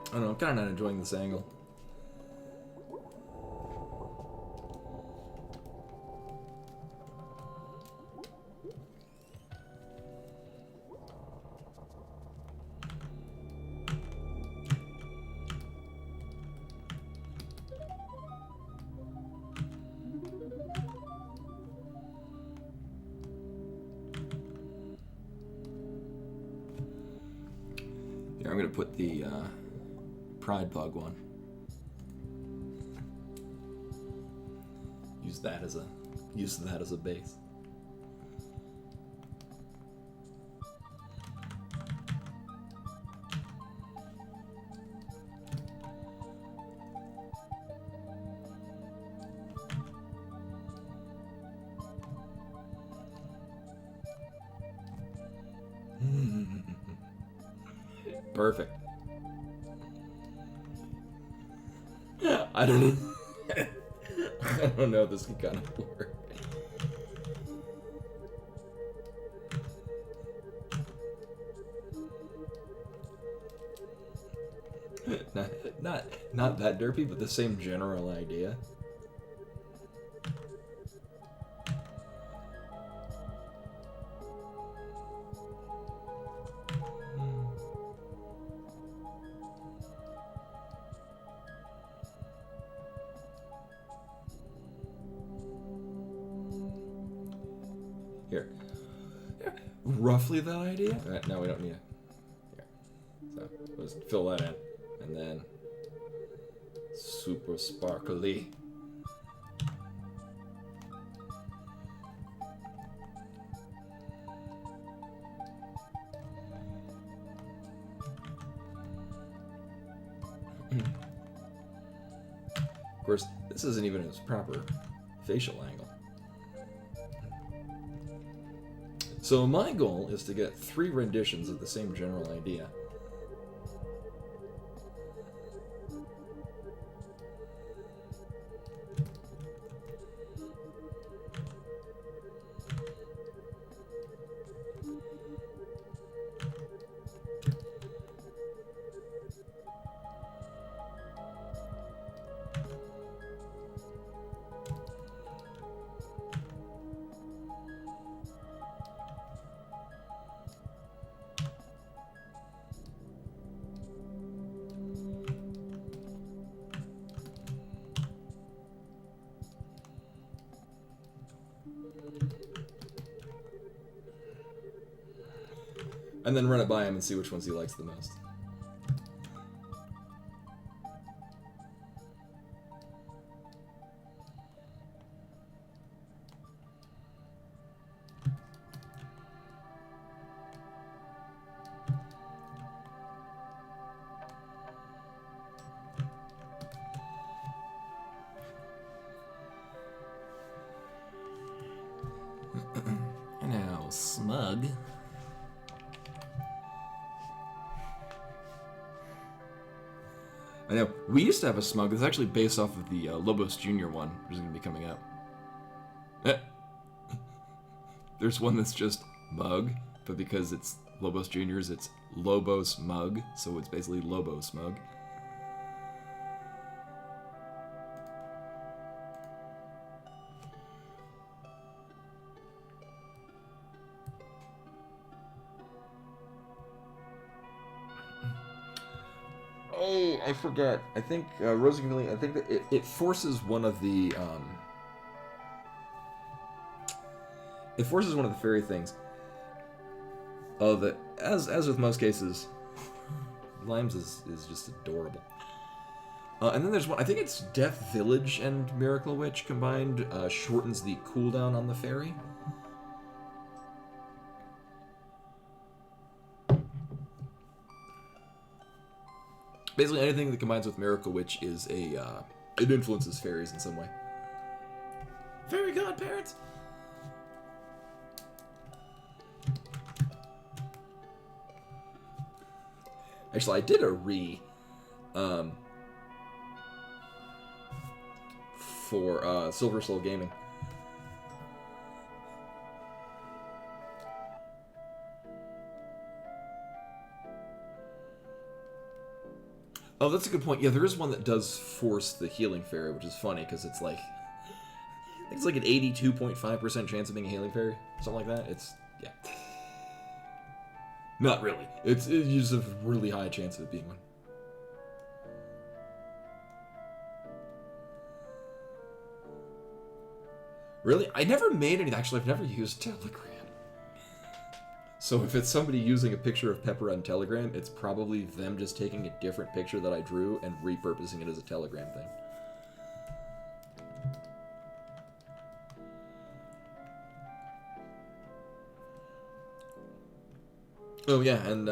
I don't know, I'm kind of not enjoying this angle. Here, I'm gonna put the Pride Pug one. Use that as a base. Perfect. I don't know. I don't know if this can kind of work. Not that derpy, but the same general idea. Here. Roughly that idea? No, we don't need it. Here. So, let's fill that in. And then, super sparkly. Of course, this isn't even its proper facial angle. So my goal is to get 3 renditions of the same general idea. And then run it by him and see which ones he likes the most. Now, Smug. I know, we used to have a Smug that's actually based off of the Lobos Jr. one, which is going to be coming out. There's one that's just Mug, but because it's Lobos Jr.'s, it's Lobos Mug, so it's basically Lobos Mug. Oh, I forgot. I think Rose and Chameleon, I think that it forces one of the it forces one of the fairy things. Oh, that as with most cases, Limes is just adorable. And then there's one, I think it's Death Village and Miracle Witch combined, shortens the cooldown on the fairy. Basically, anything that combines with Miracle Witch is it influences fairies in some way. Fairy godparents! Actually, I did a for Silver Soul Gaming. Oh, that's a good point. Yeah, there is one that does force the healing fairy, which is funny because it's like I think it's like an 82.5% chance of being a healing fairy, something like that. It's yeah, not really. It's just a really high chance of it being one. Really, I never made any. Actually, I've never used Telegram. So if it's somebody using a picture of Pepper on Telegram, it's probably them just taking a different picture that I drew and repurposing it as a Telegram thing. Oh yeah, and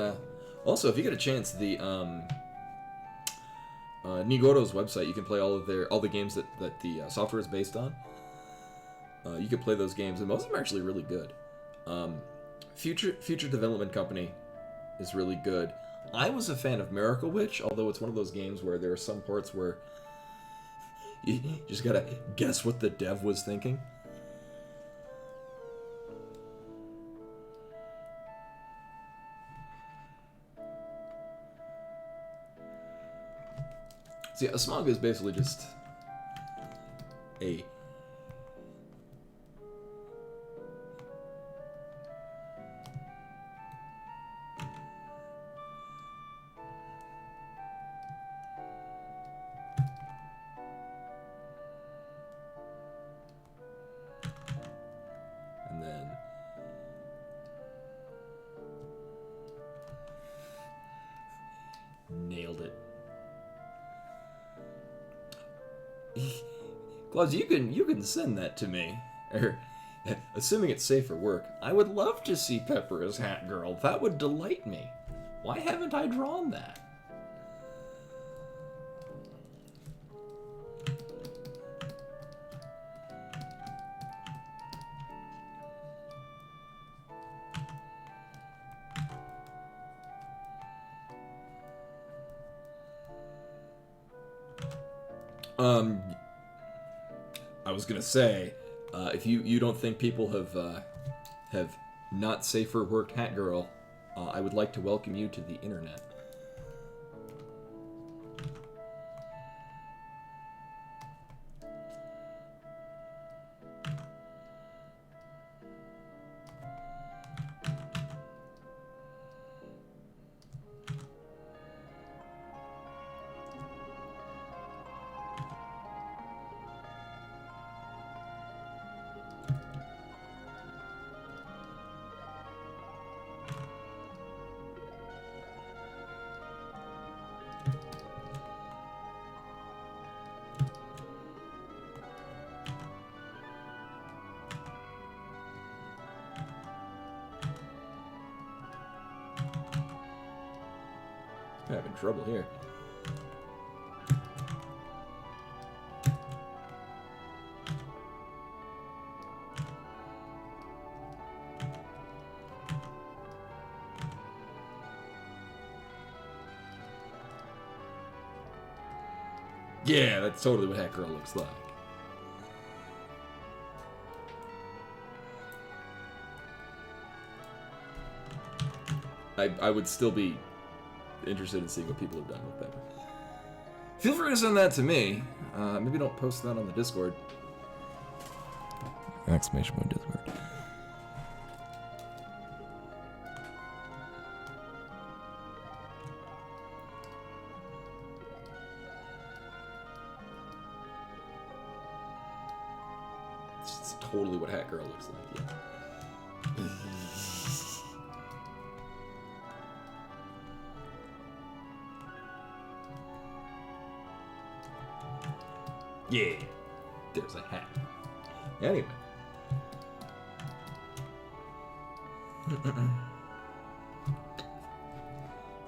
also if you get a chance, the Nigoro's website, you can play all the games that the software is based on. You can play those games, and most of them are actually really good. Future Development Company is really good. I was a fan of Miracle Witch, although it's one of those games where there are some parts where you just gotta guess what the dev was thinking. See, a smog is basically just a and then nailed it. Claus, you can send that to me. Assuming it's safe for work, I would love to see Pepper as Hat Girl. That would delight me. Why haven't I drawn that? I was gonna say, if you don't think people have not safer worked Hat Girl, I would like to welcome you to the internet. I'm having trouble here. Yeah, that's totally what Hat Girl looks like. I would still be interested in seeing what people have done with that. Feel free to send that to me. Maybe don't post that on the Discord. Exclamation point Discord. It's totally what Hat Girl looks like, yeah. Yeah, there's a hat. Anyway.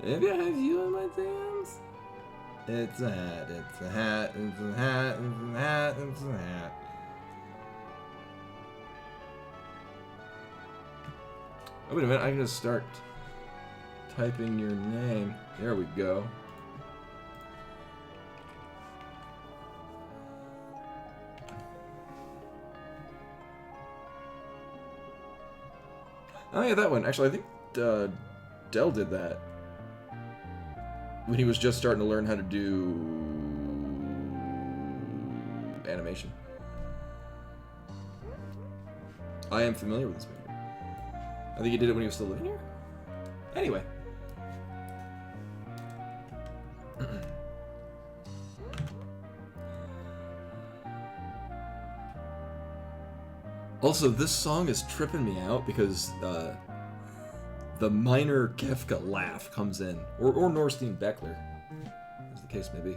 Maybe I have you in my DMs? It's a hat, it's a hat, it's a hat, it's a hat, it's a hat. Oh, wait a minute, I can just start typing your name. There we go. Oh yeah, that one. Actually, I think Dell did that when he was just starting to learn how to do animation. I am familiar with this movie. I think he did it when he was still living here. Anyway. Also, this song is tripping me out because the minor Kefka laugh comes in, or Norstein Beckler, as the case may be.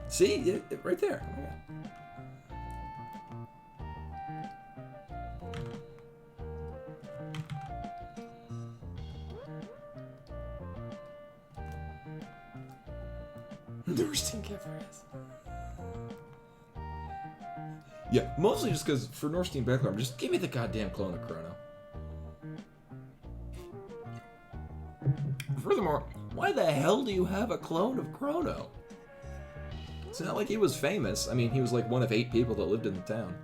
See, right there. Oh my God. Norstein Beckler. Yeah, mostly just because for Norstein Beckler, I'm just give me the goddamn clone of Chrono. Furthermore, why the hell do you have a clone of Chrono? It's not like he was famous. I mean, he was like one of 8 people that lived in the town.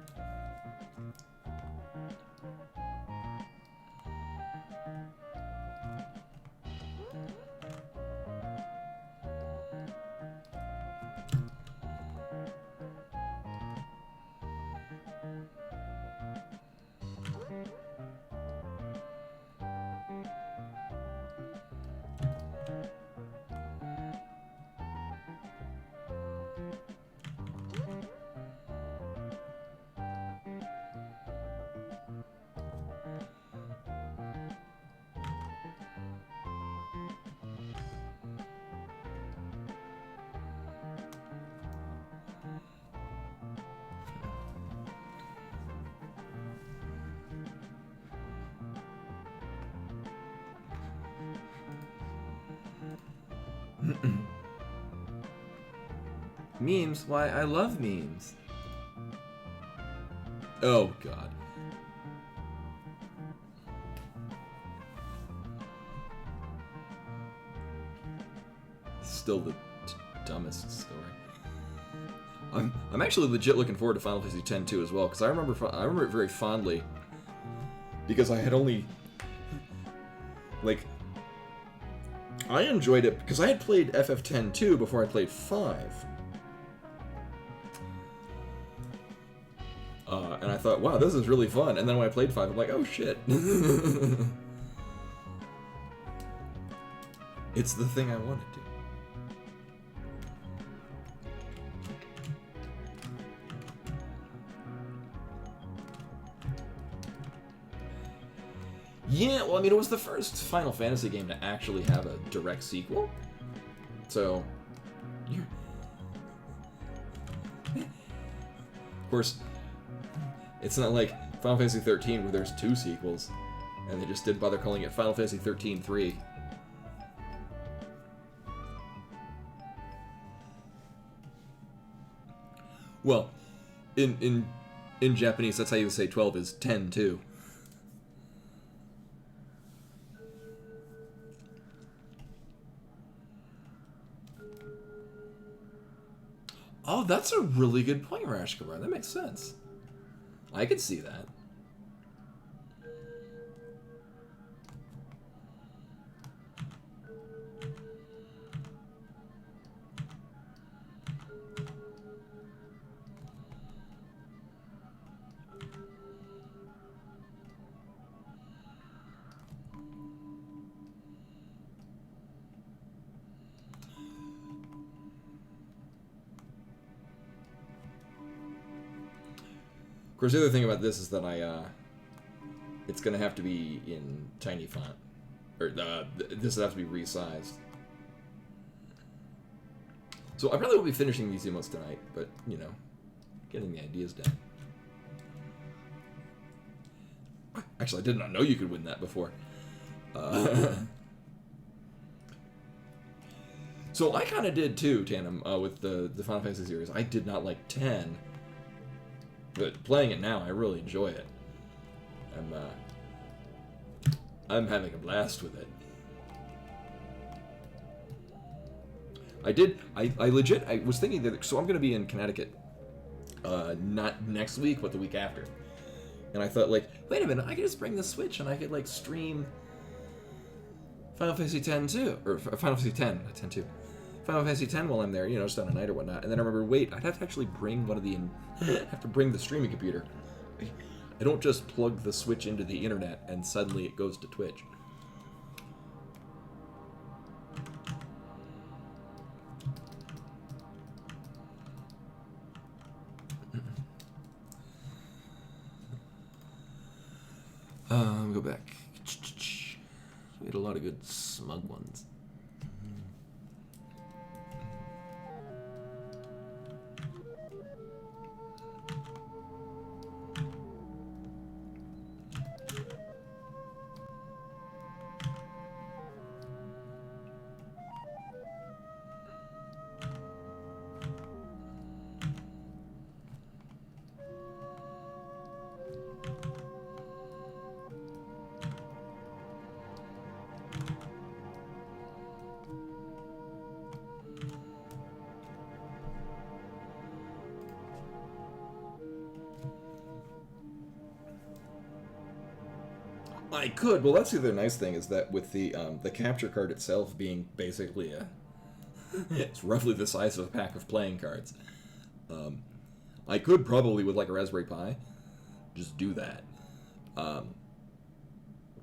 Memes? Why, I love memes. Oh, God. Still the dumbest story. I'm actually legit looking forward to Final Fantasy X too as well, because I remember it very fondly, because I had only, like, I enjoyed it because I had played FF10 too before I played 5. And I thought, wow, this is really fun. And then when I played 5, I'm like, oh shit. It's the thing I wanted to. Yeah, well, I mean, it was the first Final Fantasy game to actually have a direct sequel. So, yeah. Of course, it's not like Final Fantasy 13 where there's 2 sequels, and they just didn't bother calling it Final Fantasy 13-3. Well, in Japanese, that's how you say 12 is 10 too. Oh, that's a really good point, Rashkabar. That makes sense. I could see that. Of course, the other thing about this is that it's gonna have to be in tiny font, or this would have to be resized. So I probably will be finishing these emotes tonight, but you know, getting the ideas down. Actually, I did not know you could win that before. So I kind of did too, Tandem, with the Final Fantasy series. I did not like 10, but playing it now, I really enjoy it. I'm having a blast with it. I was thinking that, so I'm going to be in Connecticut, not next week, but the week after. And I thought, like, wait a minute, I could just bring the Switch and I could, like, stream Final Fantasy X too, or Final Fantasy X, not 10 2. Final Fantasy X while I'm there, you know, just on a night or whatnot. And then I remember, wait, I'd have to actually bring have to bring the streaming computer. I don't just plug the Switch into the internet and suddenly it goes to Twitch. Go back. We had a lot of good smug ones. I could. Well, that's the other nice thing is that with the capture card itself being basically it's roughly the size of a pack of playing cards. I could probably with like a Raspberry Pi just do that.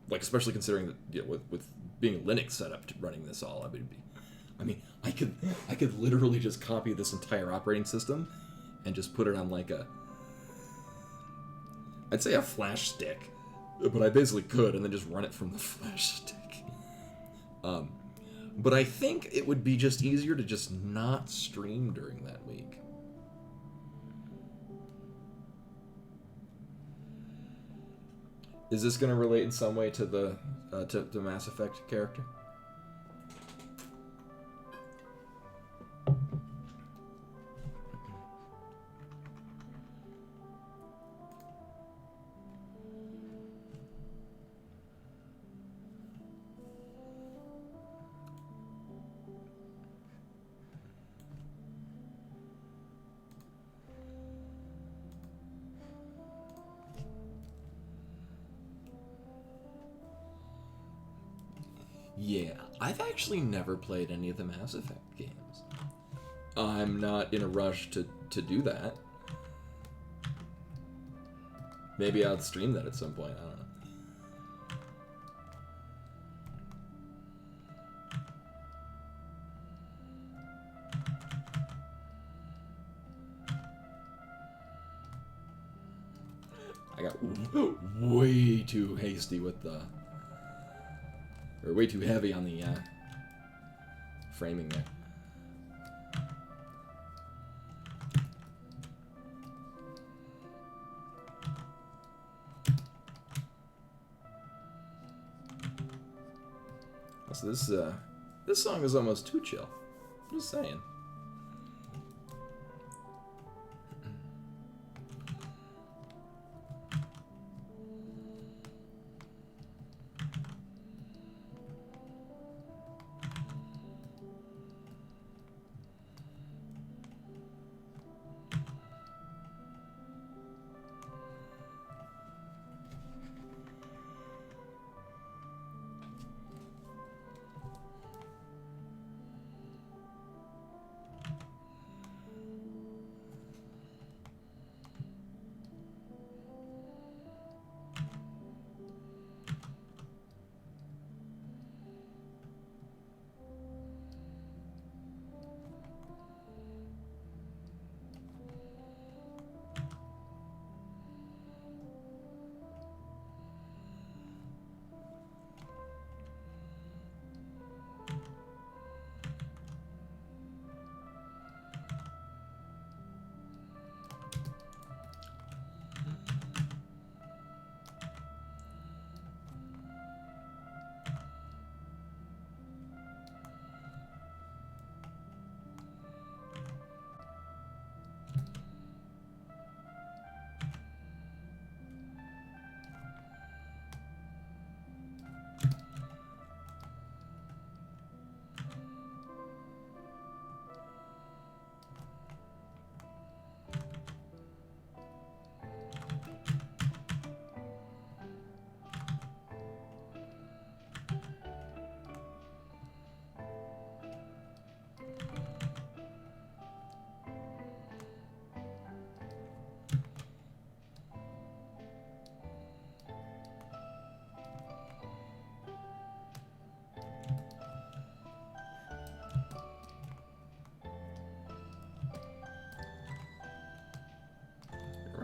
Like especially considering that, you know, with being a Linux setup to running this all, I could literally just copy this entire operating system and just put it on like I'd say a flash stick. But I basically could, and then just run it from the flash stick. But I think it would be just easier to just not stream during that week. Is this going to relate in some way to the to Mass Effect character? Yeah, I've actually never played any of the Mass Effect games. I'm not in a rush to do that. Maybe I'll stream that at some point, I don't know. I got way too hasty with or way too heavy on the framing there. So this song is almost too chill. I'm just saying.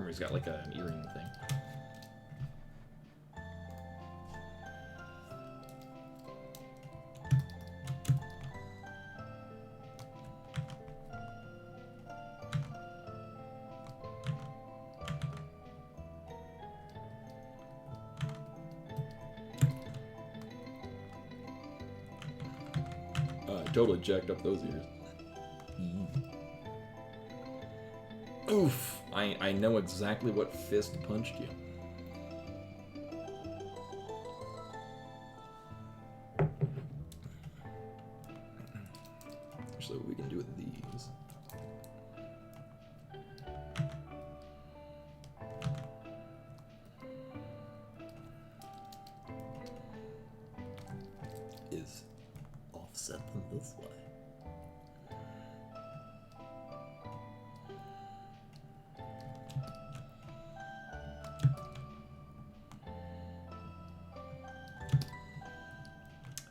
where he's got like an earring thing. Totally jacked up those ears. Oof! I know exactly what fist punched you. Actually, what we can do with these. Is offset them this way.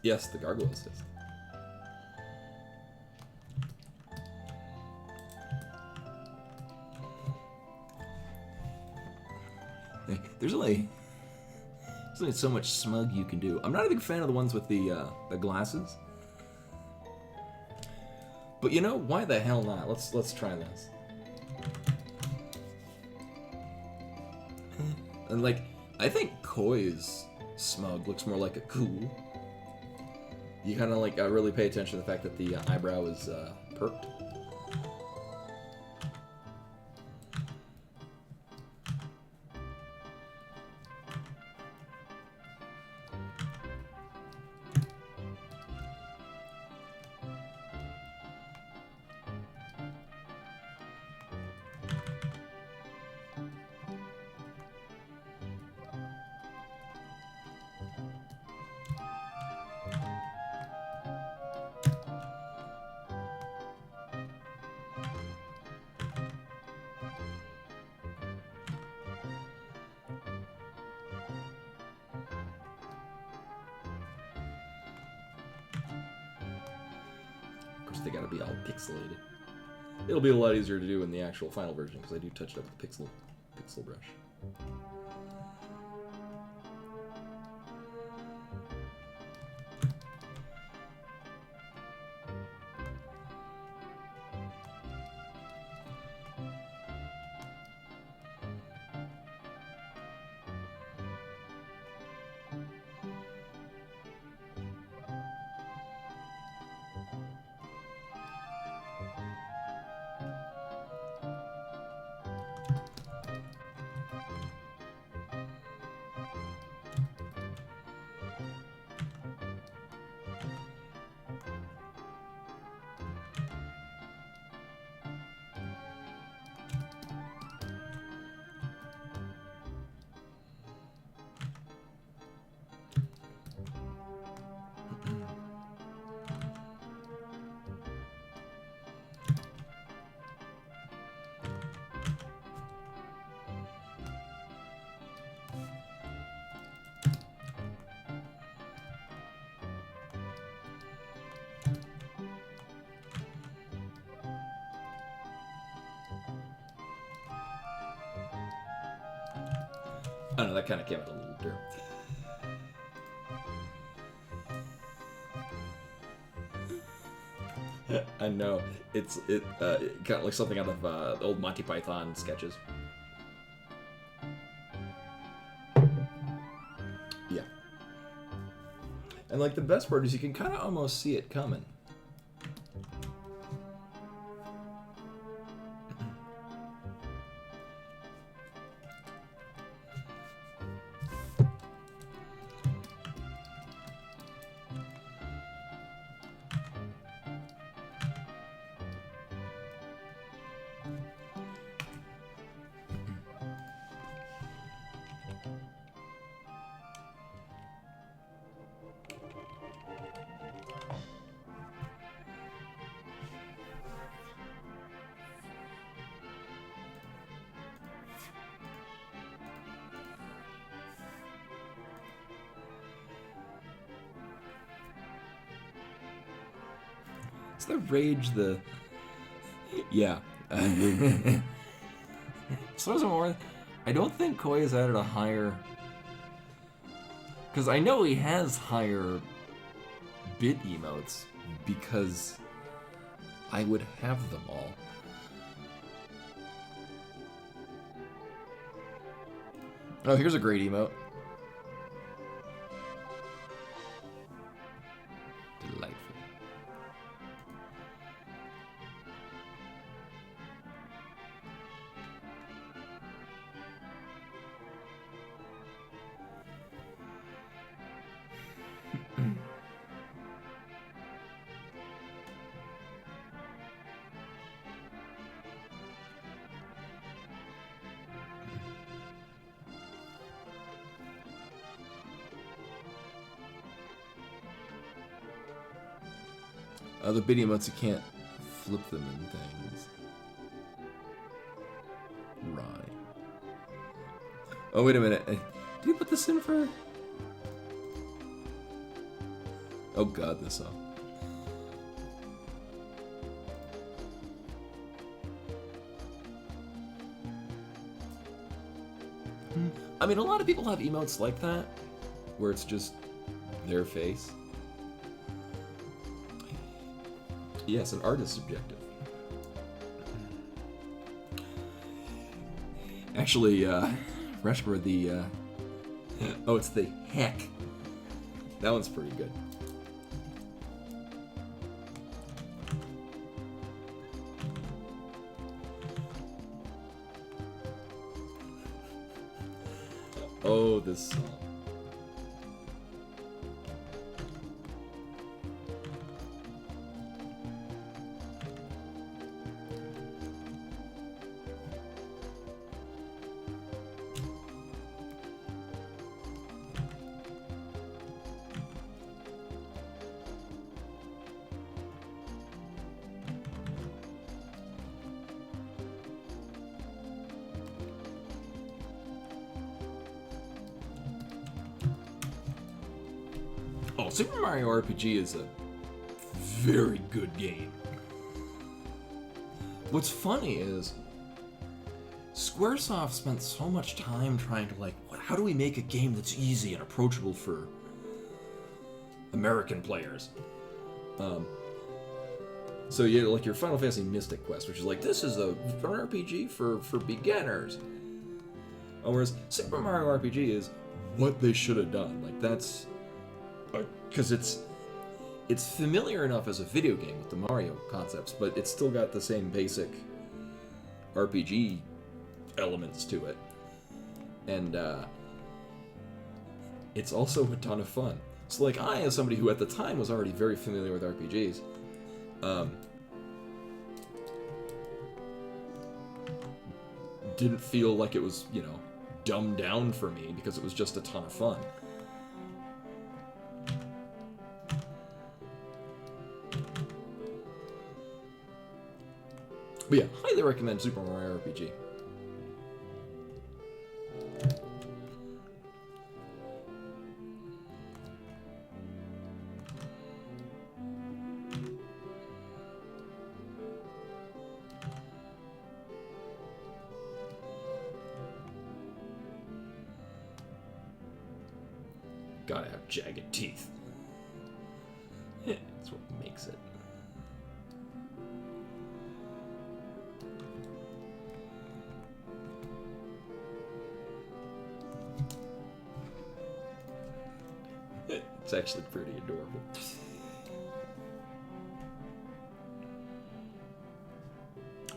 Yes, the gargoyle assist. There's only so much smug you can do. I'm not a big fan of the ones with the glasses. But you know, why the hell not? Let's try this. And like, I think Koi's smug looks more like a cool. You kind of like really pay attention to the fact that the eyebrow is perked. They gotta be all pixelated. It'll be a lot easier to do in the actual final version because I do touch it up with the pixel brush. I don't know, that kind of came out a little dirt. I know. It kind of like something out of the old Monty Python sketches. Yeah. And like the best part is you can kind of almost see it coming. Is the rage the... Yeah. So there's more. I don't think Koi has added a higher. Because I know he has higher bit emotes because I would have them all. Oh, here's a great emote. Delightful. The bit emotes, you can't flip them in things. Right. Oh, wait a minute. Did you put this in for... Oh god, this song. I mean, a lot of people have emotes like that, where it's just their face. Yes, an artist's objective. Actually, Reshbur, the, oh, it's the heck. That one's pretty good. Oh, this song. Oh, Super Mario RPG is a very good game. What's funny is Squaresoft spent so much time trying to how do we make a game that's easy and approachable for American players? So yeah, like your Final Fantasy Mystic Quest, which is like, this is an RPG for beginners. Whereas Super Mario RPG is what they should have done. Like, that's... Because it's familiar enough as a video game with the Mario concepts, but it's still got the same basic RPG elements to it. And it's also a ton of fun. So like, I, as somebody who at the time was already very familiar with RPGs, didn't feel like it was, dumbed down for me because it was just a ton of fun. But yeah, highly recommend Super Mario RPG. Gotta have jagged teeth. That's what makes it. It's actually pretty adorable.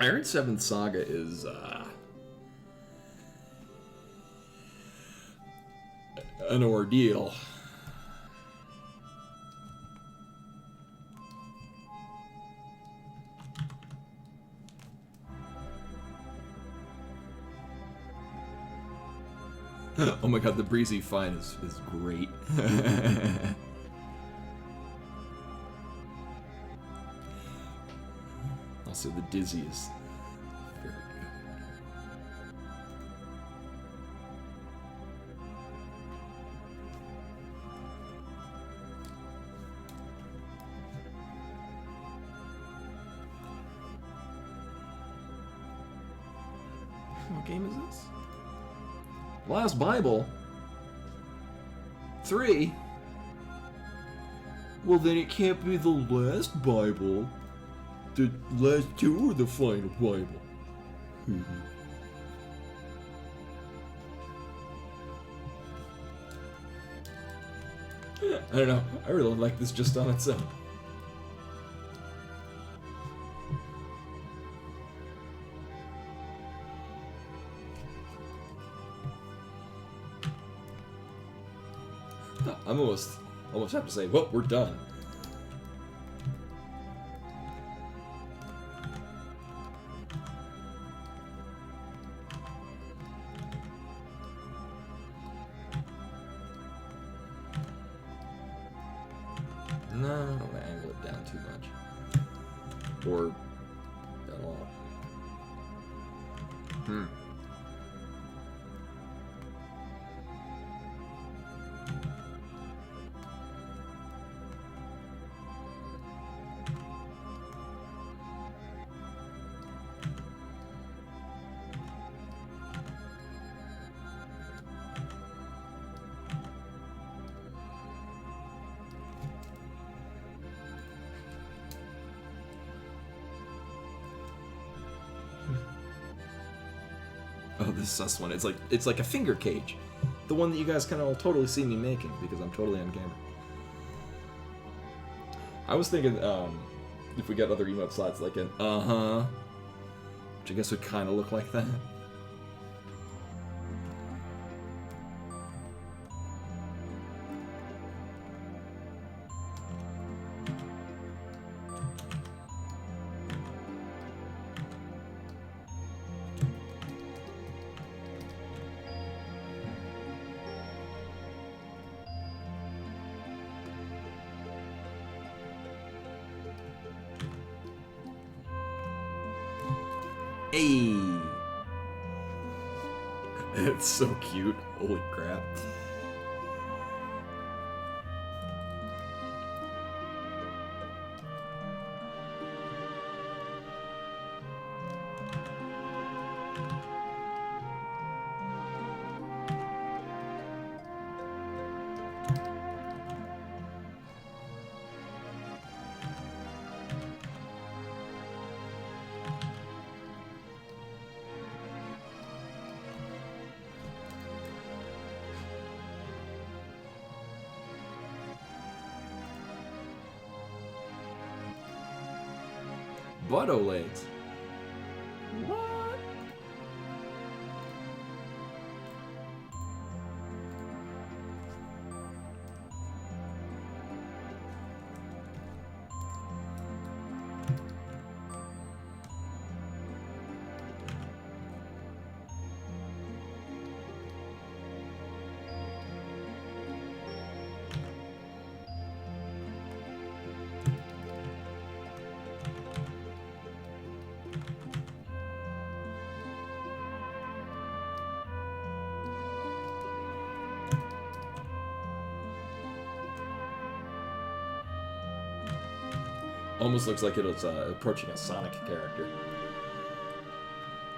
I heard 7th Saga is, an ordeal. Oh my god, the breezy fine is great. Also, the dizzy is very good. What game is this? Last Bible? 3? Well, then it can't be the last Bible. The last 2 are the final Bible. I don't know. I really like this just on its own. I'm almost have to say, well, we're done. No, I don't want to angle it down too much. Or at all. Oh, this sus one. It's like a finger cage. The one that you guys can all totally see me making because I'm totally on camera. I was thinking, if we get other emote slots like an which I guess would kind of look like that. Hey! It's so cute. Holy crap. Butt-o-legs. What? Almost looks like it's approaching a Sonic character.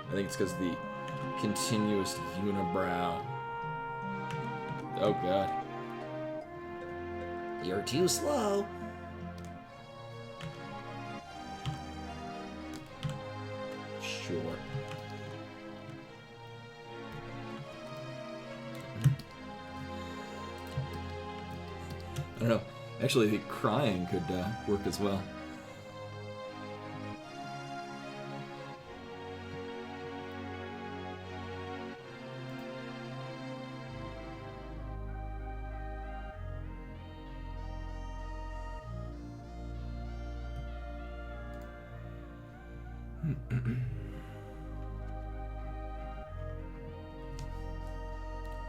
I think it's because the continuous unibrow. Oh god. You're too slow. Sure. I don't know. Actually, crying could work as well.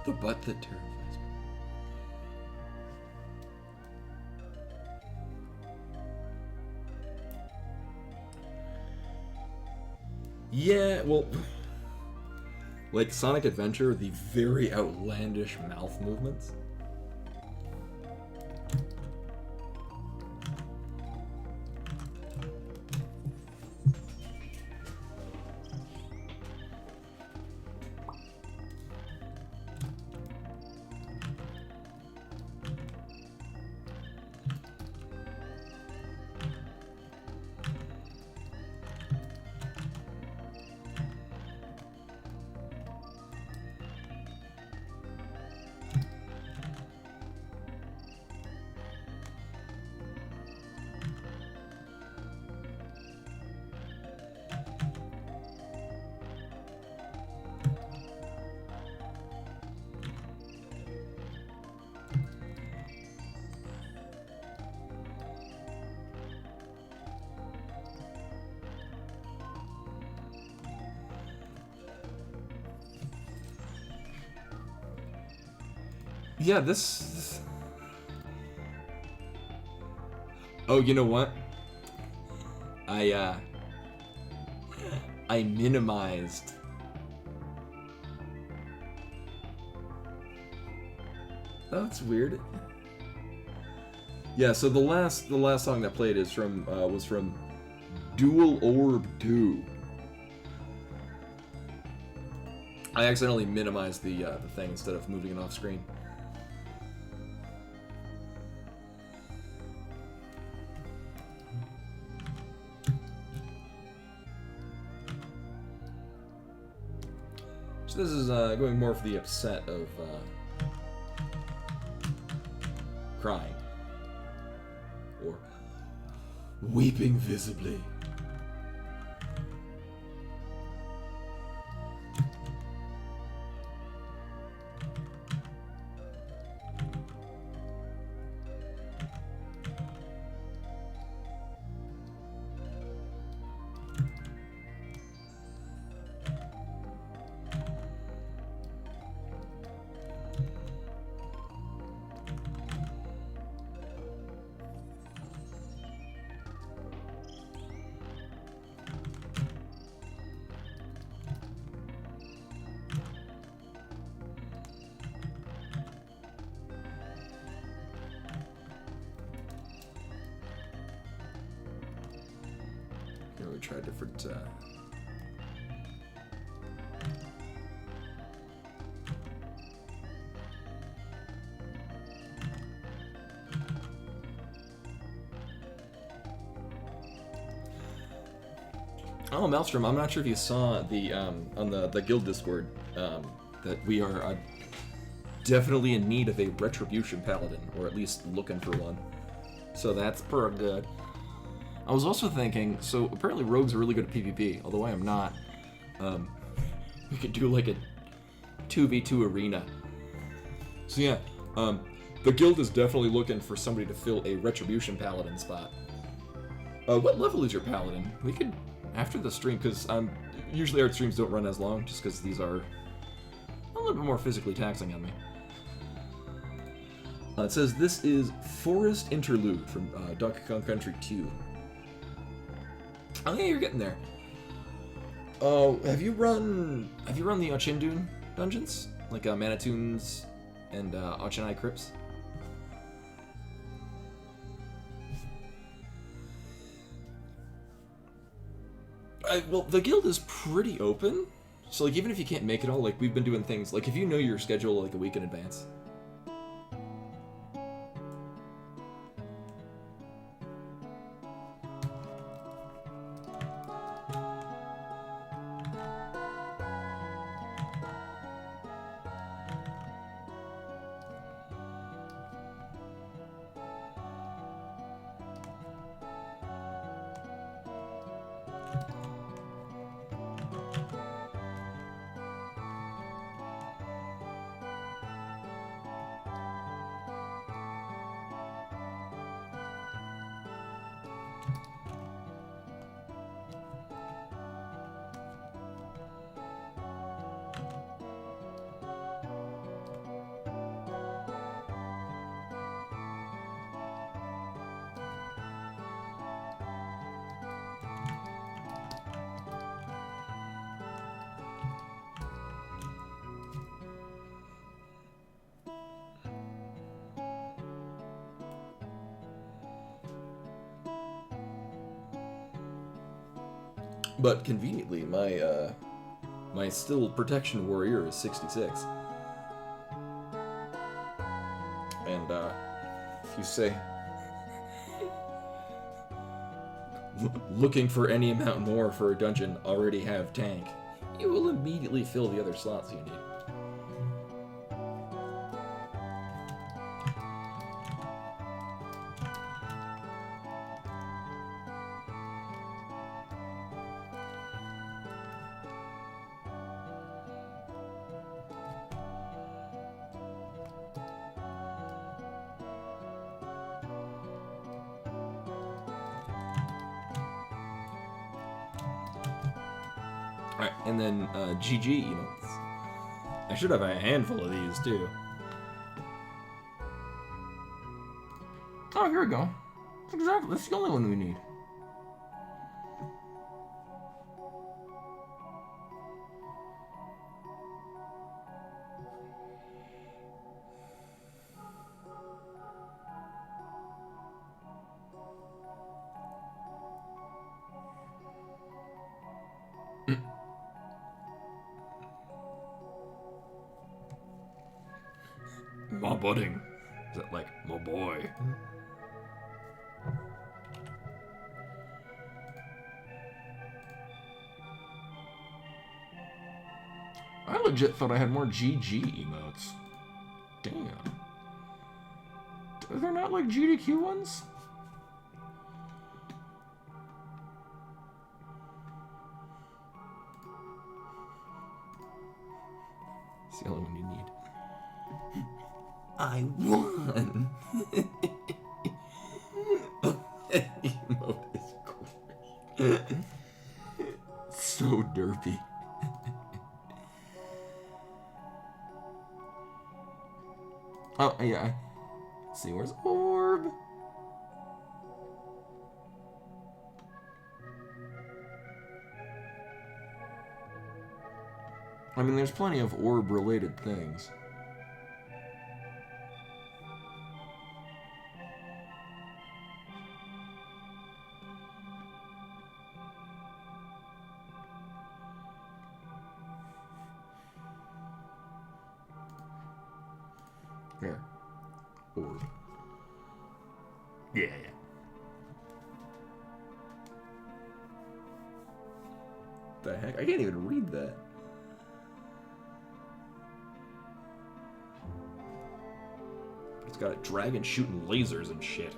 The butt that terrifies me. Yeah, well, like Sonic Adventure, the very outlandish mouth movements. Yeah, this... Oh, you know what? I minimized. Oh, that's weird. Yeah, so the last song that played is from was from Dual Orb 2. I accidentally minimized the thing instead of moving it off screen. So this is going more for the upset of crying or weeping visibly. Here we try different. Oh, Maelstrom, I'm not sure if you saw the on the guild Discord that we are definitely in need of a retribution paladin, or at least looking for one. So that's pretty good. I was also thinking, so apparently rogues are really good at PvP, although I am not. We could do like a 2v2 arena. So yeah, the guild is definitely looking for somebody to fill a retribution paladin spot. What level is your paladin? We could, after the stream, because usually our streams don't run as long, just because these are a little bit more physically taxing on me. It says this is Forest Interlude from Donkey Kong Country 2. Oh yeah, you're getting there. Oh, have you run the Ochindun dungeons? Like Manitoons and Ochinai Crypts? Well, the guild is pretty open. So like even if you can't make it all, like we've been doing things like if you know your schedule like a week in advance. But conveniently, my still protection warrior is 66. And if you say looking for any amount more for a dungeon, already have tank, you will immediately fill the other slots you need. Alright, and then GG emotes. I should have a handful of these too. Oh, here we go. That's the only one we need. My budding. Is that like, my boy? I legit thought I had more GG emotes. Damn. Are there not like GDQ ones? It's the only one you need. I won! That emote is great. So derpy. Oh, yeah. Let's see, where's Orb? I mean, there's plenty of orb-related things. Here. Orb. Yeah. The heck? I can't even read that. It's got a dragon shooting lasers and shit.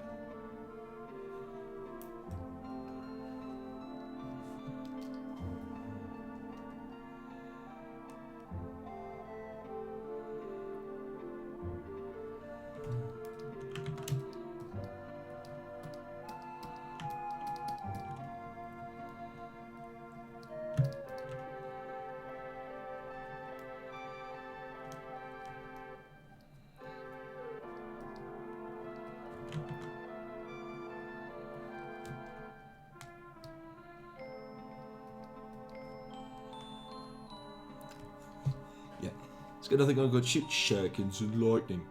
Yeah, it's got nothing on good shoot shurikens and lightning.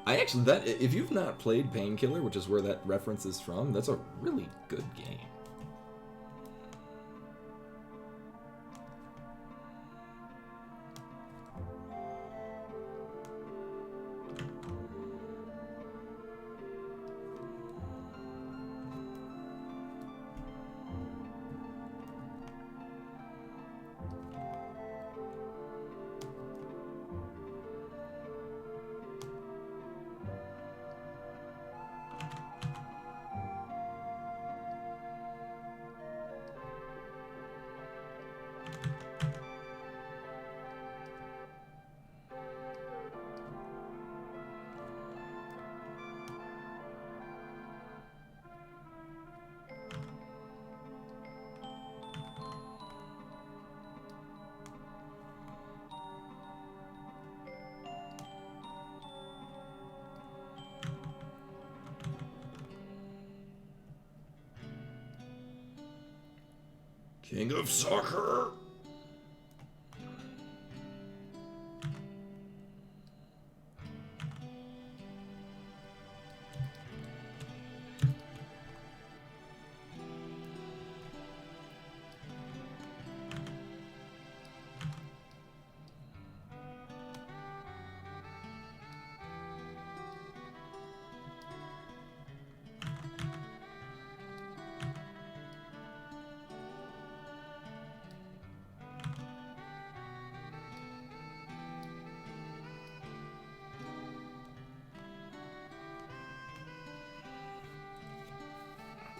I actually, if you've not played Painkiller, which is where that reference is from, that's a really good game. King of Soccer!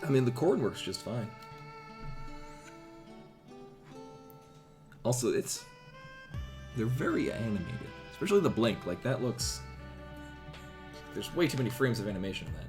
I mean, the chord works just fine. Also, they're very animated. Especially the blink, like that looks... There's way too many frames of animation in that.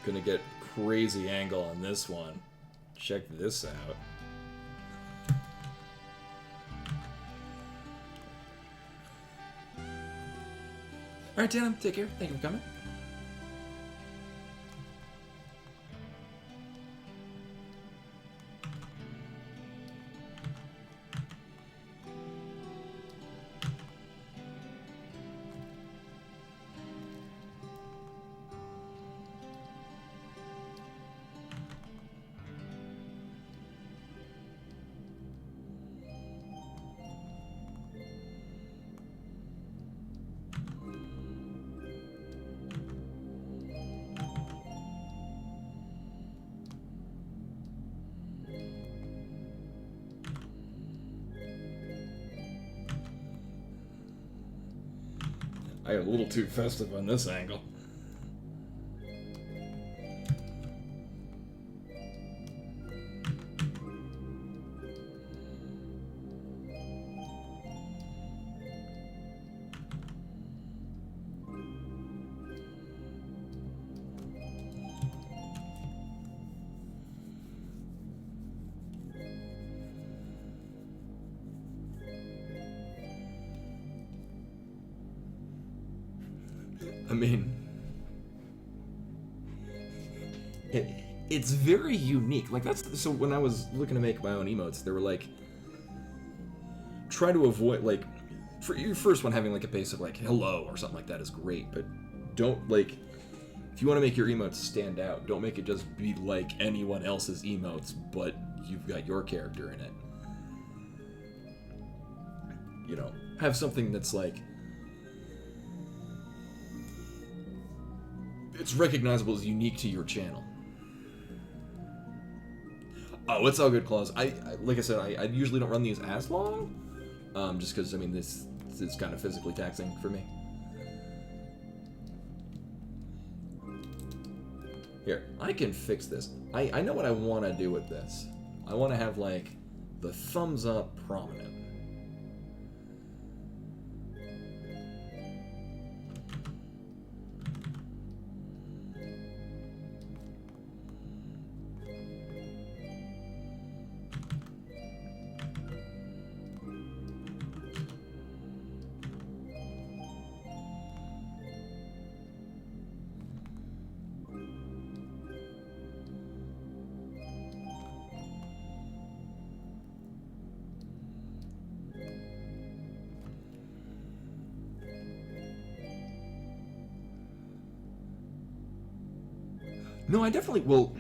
Gonna get crazy angle on this one. Check this out. Alright, Tatum, take care. Thank you for coming. I got a little too festive on this angle. I mean, it's very unique. Like, that's so when I was looking to make my own emotes, they were like, try to avoid, like, for your first one having like a base of like hello or something like that is great, but don't, like, if you want to make your emotes stand out, don't make it just be like anyone else's emotes, but you've got your character in it. You know, have something that's like, it's recognizable as unique to your channel. Oh, it's all good, Claus. I like I said, I usually don't run these as long, just because, I mean, this is kind of physically taxing for me. Here, I can fix this. I know what I want to do with this. I want to have, like, the thumbs up prominent. No, I definitely will.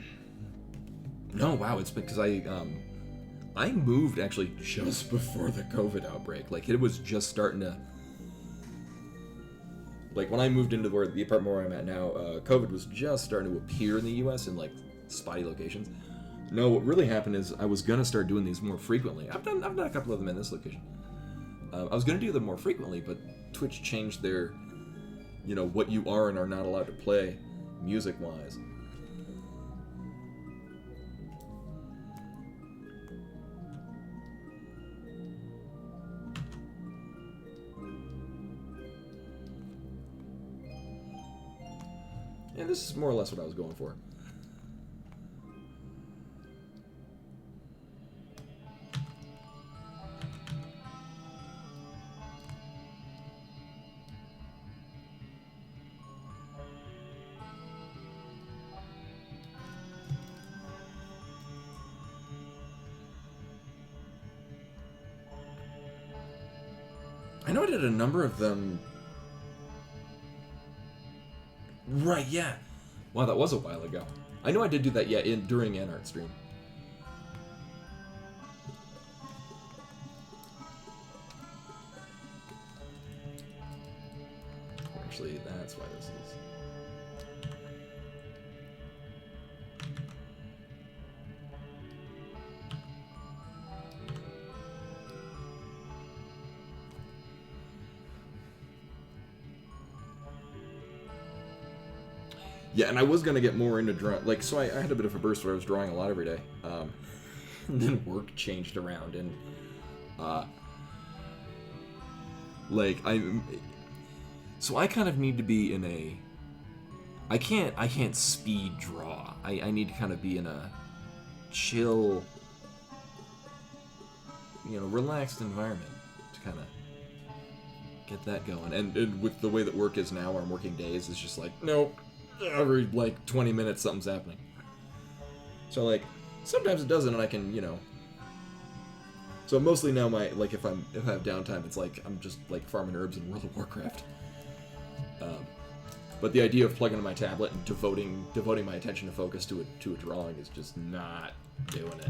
No, wow, it's because I moved actually just before the COVID outbreak. Like, it was just starting to. Like, when I moved into the apartment where I'm at now, COVID was just starting to appear in the U.S. in like spotty locations. No, what really happened is I was gonna start doing these more frequently. I've done a couple of them in this location. I was gonna do them more frequently, but Twitch changed their, you know, what you are and are not allowed to play, music-wise. Yeah, this is more or less what I was going for. I know I did a number of them. Right, yeah. Wow, that was a while ago. I know I did do that, yeah, during an art stream. Actually, that's why this is. Yeah, and I was gonna get more into drawing. Like, so I had a bit of a burst where I was drawing a lot every day. And then work changed around, and like so I kind of need to be in I can't speed draw. I need to kind of be in a chill, relaxed environment to kind of get that going. And with the way that work is now, our working days, it's just like, nope, every like 20 minutes something's happening. So like sometimes it doesn't, and I can, So mostly now if I have downtime, it's like I'm just like farming herbs in World of Warcraft. But the idea of plugging in my tablet and devoting my attention to focus to a drawing is just not doing it.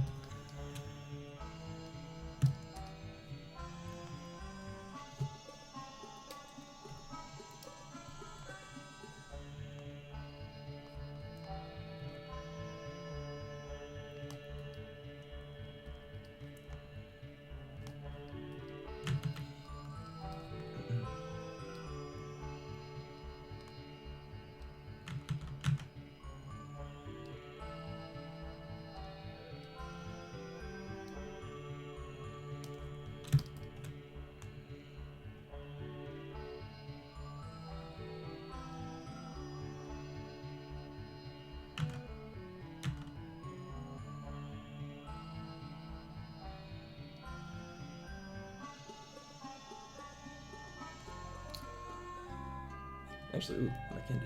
Actually, ooh, what I can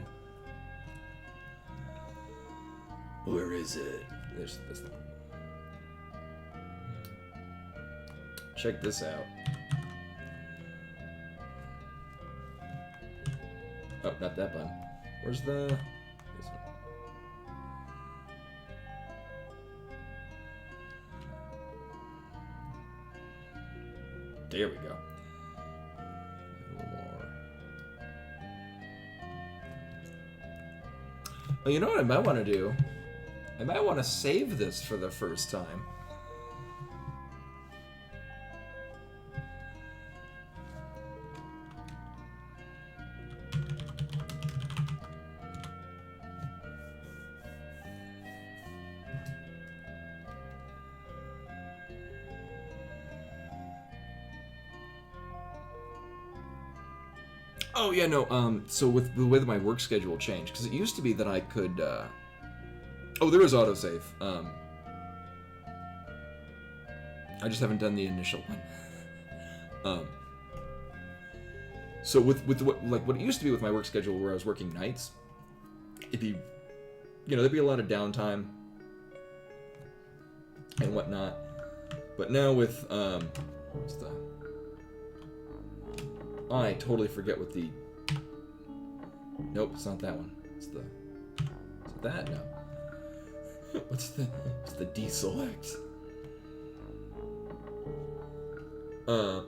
do. Where is it? There's this thing. Check this out. Oh, not that button. Where's the... This one. There we go. A little more. Well, you know what I might want to do? I might want to save this for the first time. Oh yeah, no. So with the way that my work schedule changed, because it used to be that I could. Oh, there is autosave. I just haven't done the initial one. So with what it used to be with my work schedule, where I was working nights, it'd be, there'd be a lot of downtime and whatnot. But now with what's the? I totally forget what the... Nope, it's not that one. It's the... Is it that? No. What's the deselect? There.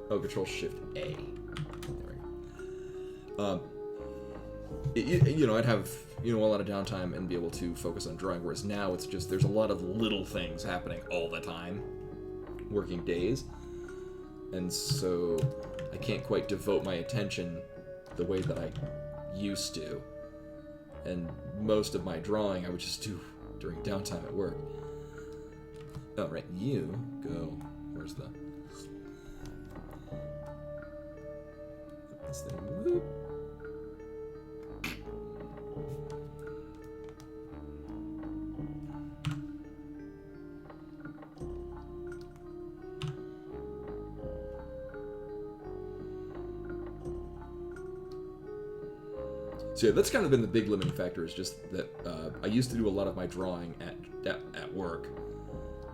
Oh, Control Shift A. There we go. I'd have a lot of downtime and be able to focus on drawing, whereas now it's just there's a lot of little things happening all the time, working days, and so I can't quite devote my attention the way that I used to, and most of my drawing I would just do during downtime at work. Oh right, you go. Where's the... This thing. Whoop. So yeah, that's kind of been the big limiting factor, is just that I used to do a lot of my drawing at work,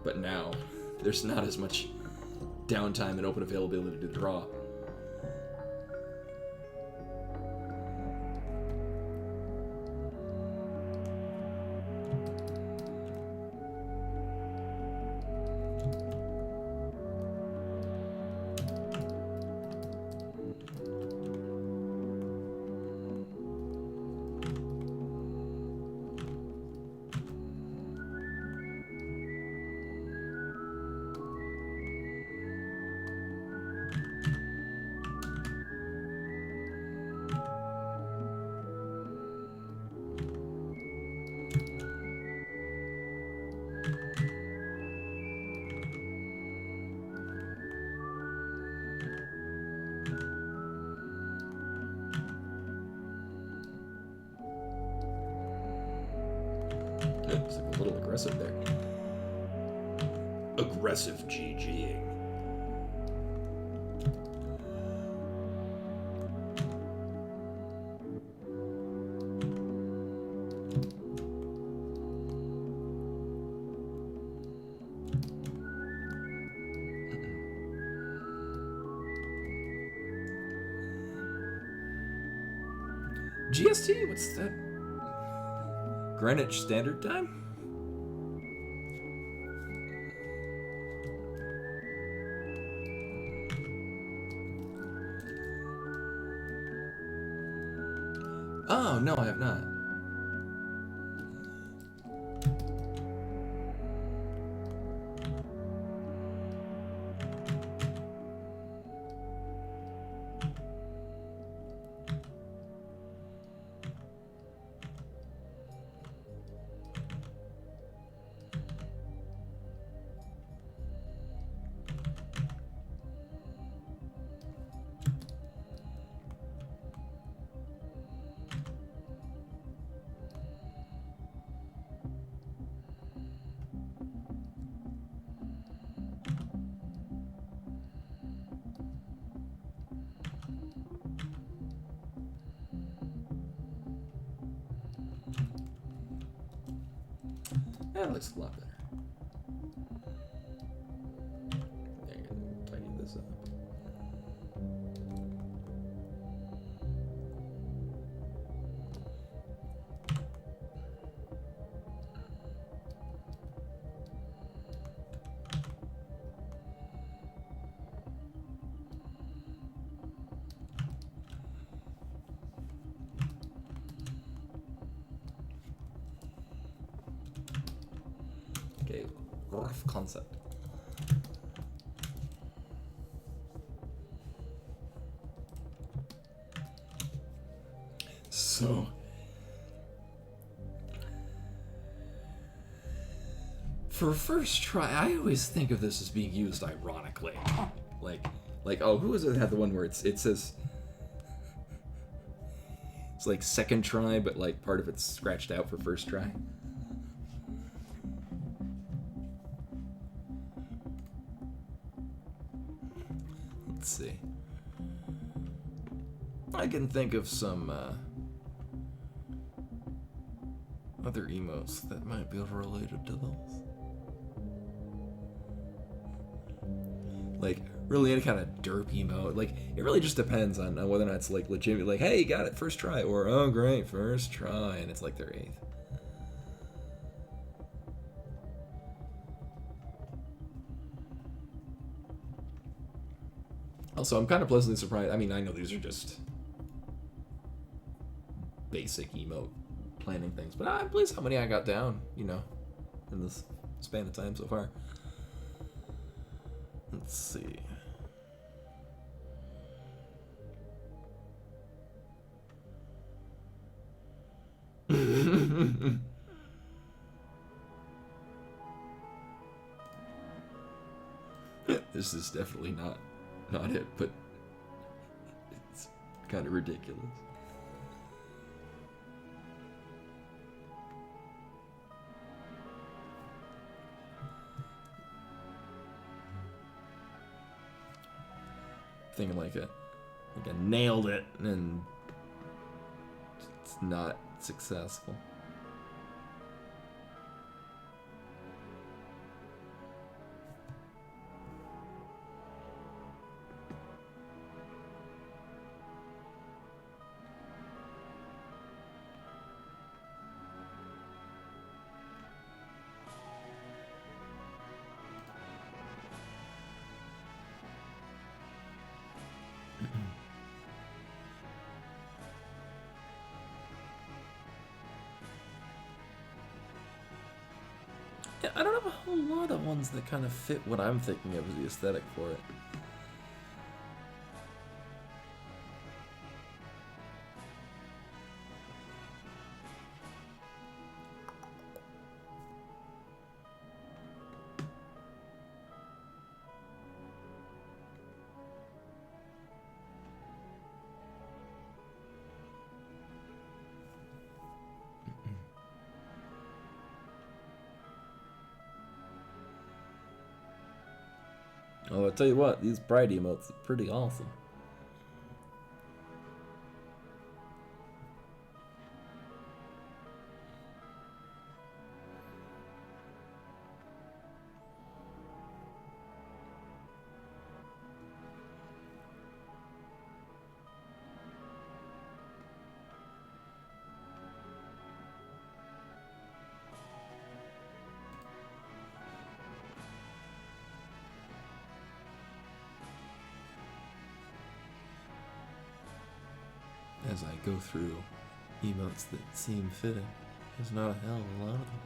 but now there's not as much downtime and open availability to draw. aggressive there. Aggressive GGing. GST? What's that? Greenwich Standard Time? Oh, no, I have not. That looks a lot better. There you go. Tighten this up. Okay, rough concept. So, for first try, I always think of this as being used ironically. Like, oh, who is it that had the one where it says it's like second try, but like part of it's scratched out for first try. Let's see. I can think of some other emotes that might be related to those. Like, really any kind of derp emote. Like, it really just depends on whether or not it's like legitimate, like, hey, you got it first try, or oh great, first try, and it's like their 8th. Also, I'm kind of pleasantly surprised. I mean, I know these are just basic emote planning things, but I'm pleased how many I got down, you know, in this span of time so far. Let's see. This is definitely not it, but it's kind of ridiculous. Thinking like I nailed it and it's not successful. Yeah, I don't have a whole lot of ones that kind of fit what I'm thinking of as the aesthetic for it. Oh, I'll tell you what, these pride emotes are pretty awesome. As I go through emotes that seem fitting, there's not a hell of a lot of them.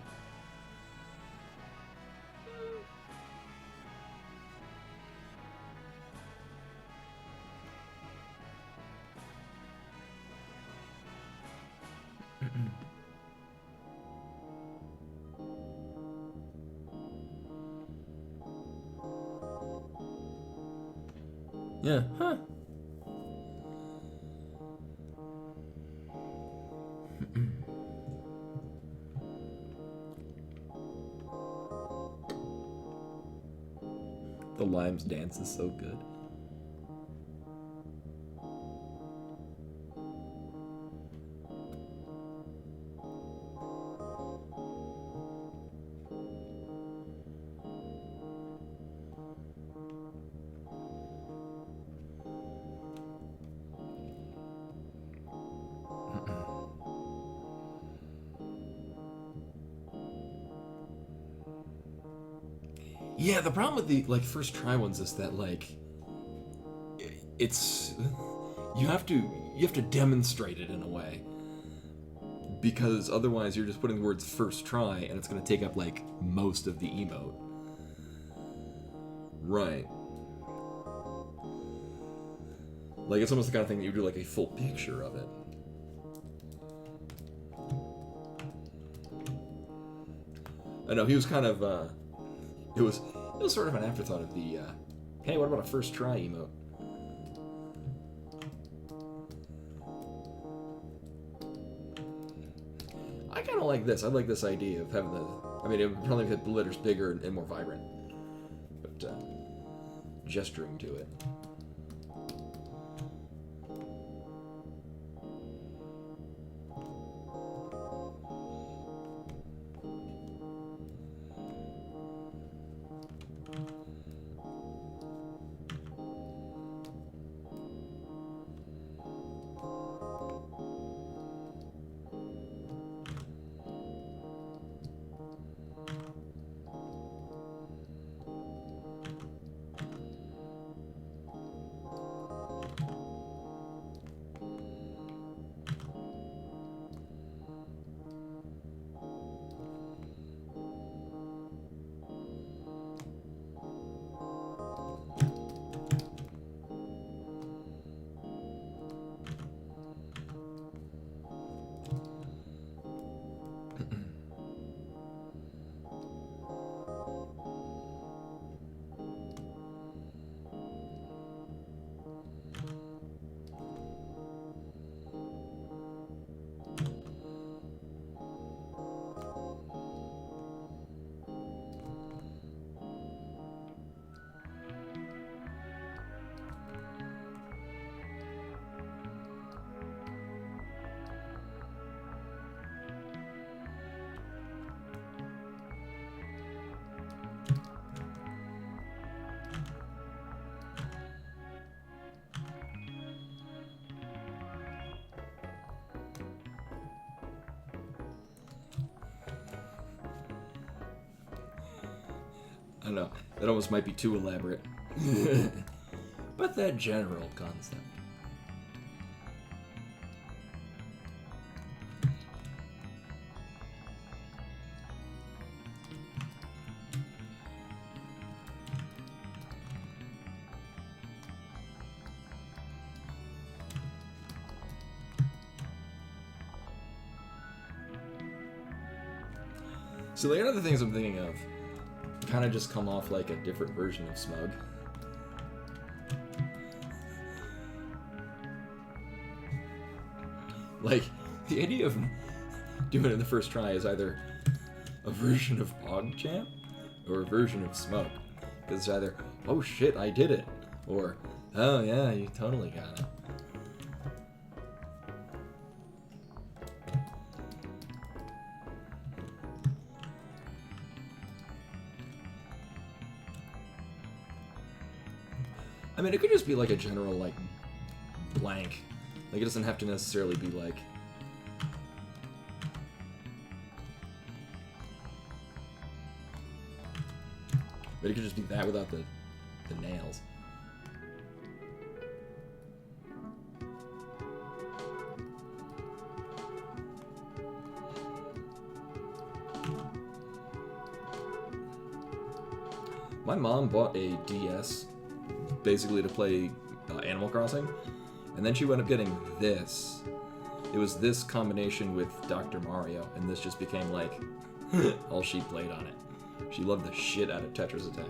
Yeah, huh? The Lime's dance is so good. Yeah, the problem with the first try ones is that it's you have to demonstrate it in a way, because otherwise you're just putting the words first try and it's going to take up most of the emote. Right. It's almost the kind of thing that you do a full picture of it. I know, he was kind of it was sort of an afterthought of the hey, what about a first try emote? I kind of like this. I like this idea of having it would probably make the letters bigger and more vibrant, but gesturing to it. I don't know. That almost might be too elaborate. But that general concept. So the other things I'm thinking of kind of just come off like a different version of smug. The idea of doing it in the first try is either a version of PogChamp or a version of smug. Because it's either, oh shit, I did it, or, oh yeah, you totally got it. I mean, it could just be like a general, like, blank. Like, it doesn't have to necessarily be like... But it could just be that without the nails. My mom bought a DS basically to play Animal Crossing, and then she wound up getting this. It was this combination with Dr. Mario, and this just became like all she played on it. She loved the shit out of Tetris Attack.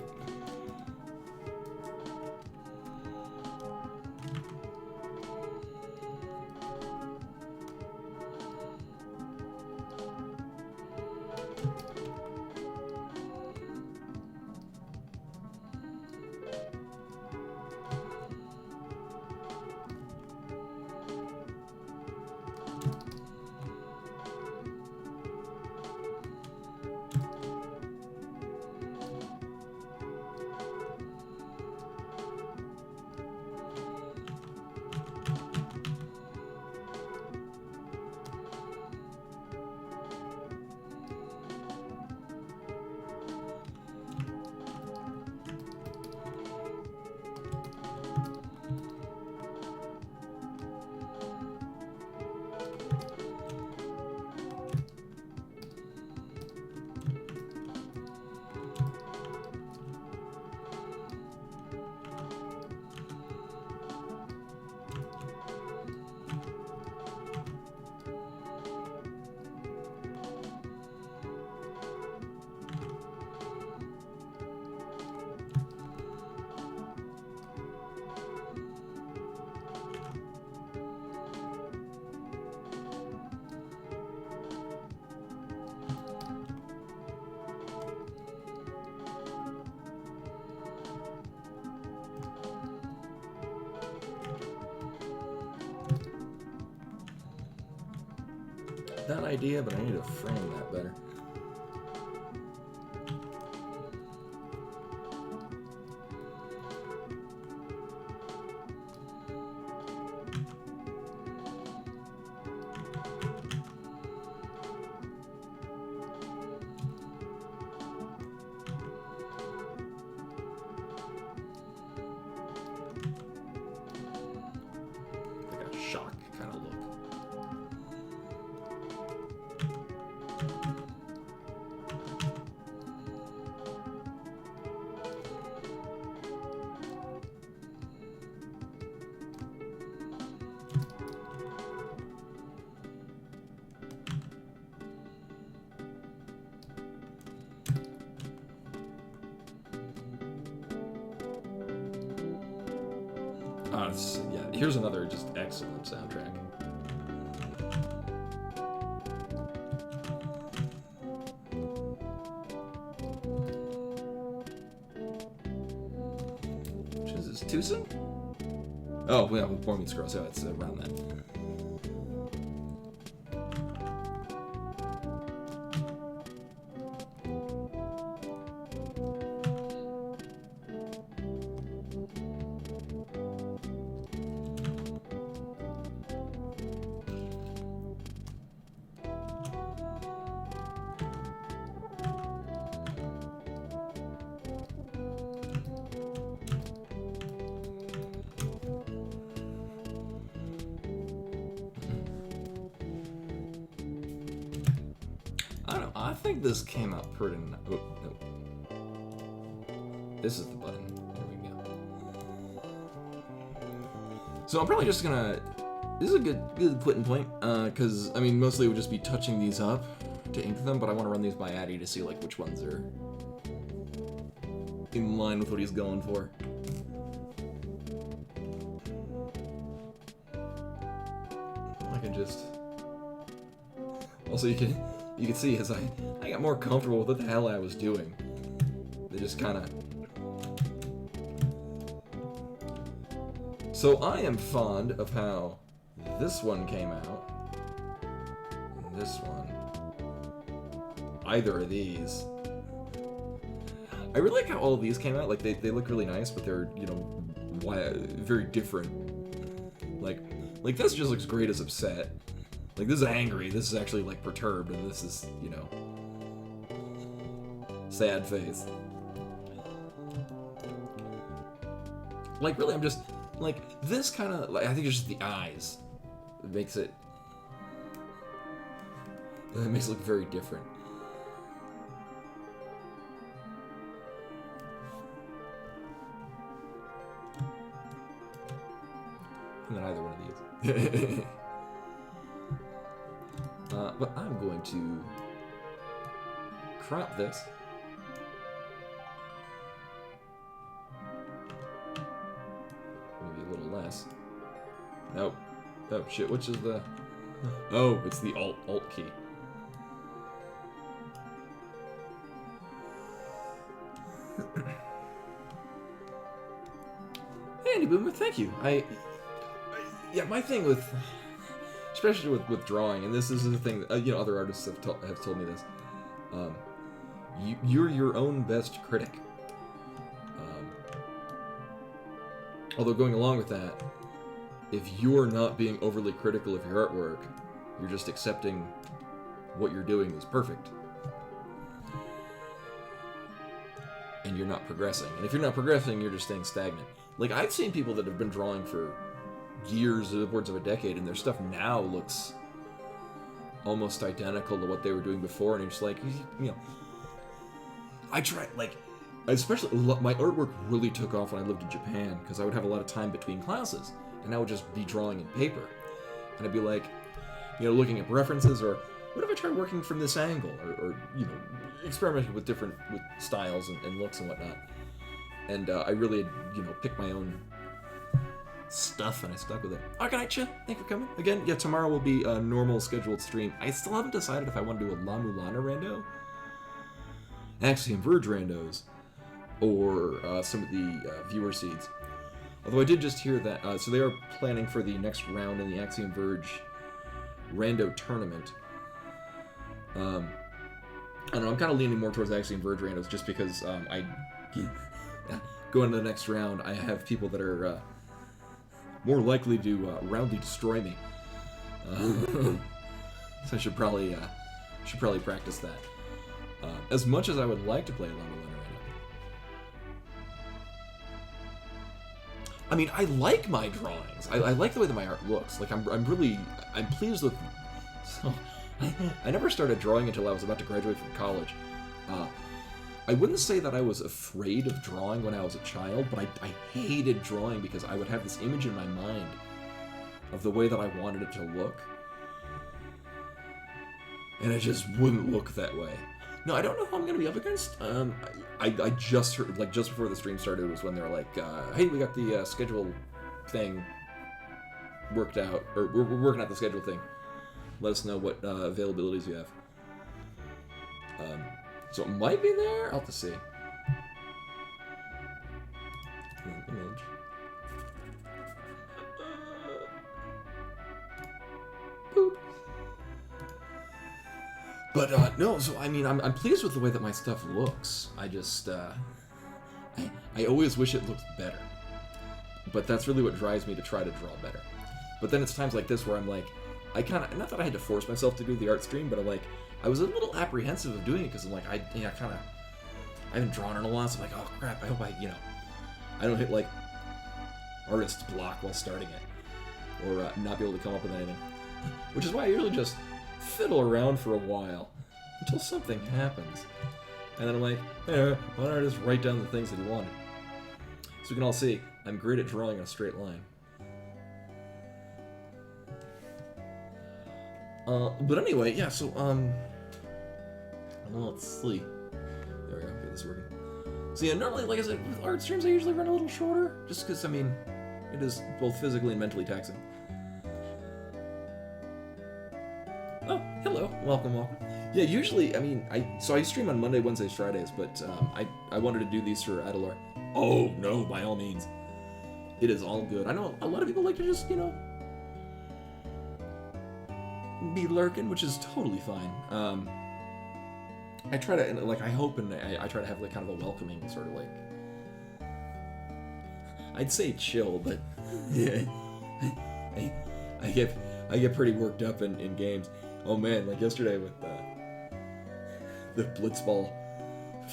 That idea, but I need to frame that better. Like a shock kind of look. Yeah, here's another just excellent soundtrack. Which is this, too soon? Oh, yeah, with Boy Meets Girl, so it's around that. I don't know, I think this came out pretty nice. Oh, no. This is the button. There we go. So I'm probably just gonna... This is a good quitting point, because, I mean, mostly it would just be touching these up to ink them, but I want to run these by Addy to see, like, which ones are in line with what he's going for. I can just... Also, you can see as I got more comfortable with what the hell I was doing. They just kind of So I am fond of how this one came out. And this one. Either of these. I really like how all of these came out. Like, they look really nice, but they're, you know, very different. Like this just looks great as upset. Like, this is angry. This is actually, like, perturbed. And this is, you know, sad face. Like, really, I'm just... Like, this kind of... Like, I think it's just the eyes. It makes it... It makes it look very different. And then either one of these. But I'm going to crop this. Maybe a little less. Nope. Oh shit, which is the... Oh, it's the Alt key. Hey, Andy Boomer, thank you. Yeah, my thing with... Especially with drawing, and this is the thing, you know, other artists have told me this. You're your own best critic. Although going along with that, if you're not being overly critical of your artwork, you're just accepting what you're doing is perfect. And you're not progressing. And if you're not progressing, you're just staying stagnant. Like, I've seen people that have been drawing for years, upwards of a decade, and their stuff now looks almost identical to what they were doing before, and you're just like, you know, I try, like, especially, my artwork really took off when I lived in Japan, because I would have a lot of time between classes, and I would just be drawing in paper, and I'd be like, you know, looking at references, or what if I try working from this angle, or you know, experimenting with different styles and looks and whatnot, and I really, you know, picked my own stuff, and I stuck with it. Alright, Ch, thank you for coming. Again, yeah, tomorrow will be a normal scheduled stream. I still haven't decided if I want to do a La Mulana rando, Axiom Verge randos, or some of the viewer seeds. Although I did just hear that, so they are planning for the next round in the Axiom Verge rando tournament. I don't know, I'm kind of leaning more towards Axiom Verge randos just because going to the next round, I have people that are more likely to roundly destroy me. So I should probably practice that. As much as I would like to play Lana Lana right now. I mean, I like my drawings. I like the way that my art looks. Like, I'm pleased with. So, I never started drawing until I was about to graduate from college. I wouldn't say that I was afraid of drawing when I was a child, but I hated drawing because I would have this image in my mind of the way that I wanted it to look. And it just wouldn't look that way. No, I don't know who I'm going to be up against. I just heard, like, just before the stream started was when they were like, hey, we got the schedule thing worked out, or we're working out the schedule thing. Let us know what availabilities you have. So it might be there? I'll have to see. Image. Boop. But, no, so, I mean, I'm pleased with the way that my stuff looks. I just, I always wish it looked better. But that's really what drives me to try to draw better. But then it's times like this where I'm like, I kind of, not that I had to force myself to do the art stream, but I'm like, I was a little apprehensive of doing it because I'm like, I haven't drawn in a while, so I'm like, oh crap, I hope I don't hit like artist's block while starting it, or not be able to come up with anything. Which is why I usually just fiddle around for a while until something happens, and then I'm like, why don't I just write down the things that he wanted? So we can all see, I'm great at drawing a straight line. But anyway, yeah, so, let's see. There we go, get this working. So yeah, normally, like I said, with art streams I usually run a little shorter, just because, I mean, it is both physically and mentally taxing. Oh, hello, welcome. Yeah, usually, I mean, I stream on Monday, Wednesdays, Fridays, but, I wanted to do these for Adelar. Oh, no, by all means. It is all good. I know a lot of people like to just, you know, be lurking, which is totally fine. I try to, like, I hope and I try to have, like, kind of a welcoming sort of, like, I'd say chill, but yeah, I get pretty worked up in games. Oh man, like yesterday with the Blitzball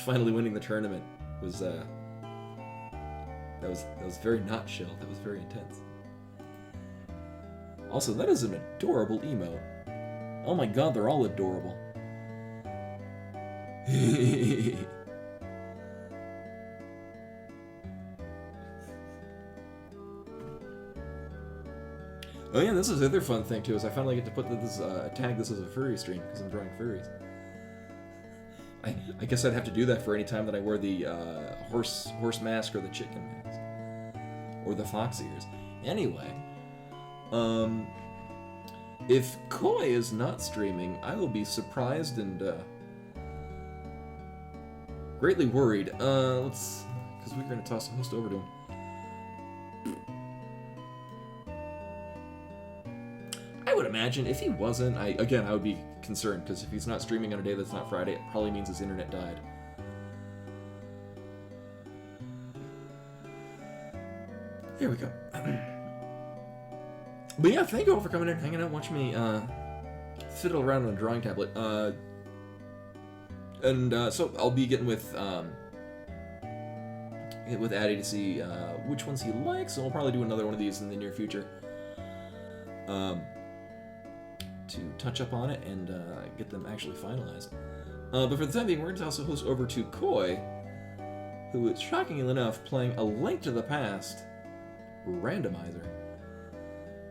finally winning the tournament was that was very not chill. That was very intense. Also, that is an adorable emote. Oh my god, they're all adorable. Oh yeah, this is the other fun thing too, is I finally get to put this tag this as a furry stream because I'm drawing furries. I guess I'd have to do that for any time that I wear the horse mask or the chicken mask or the fox ears. Anyway, if Koi is not streaming, I will be surprised and greatly worried. Because we're gonna toss the host over to him. I would imagine if he wasn't, I would be concerned, because if he's not streaming on a day that's not Friday, it probably means his internet died. Here we go. But yeah, thank you all for coming in, hanging out, watching me fiddle around on a drawing tablet. So I'll be getting with Addy to see which ones he likes, and we'll probably do another one of these in the near future. To touch up on it and get them actually finalized. But for the time being, we're going to also host over to Koi, who is, shockingly enough, playing A Link to the Past Randomizer.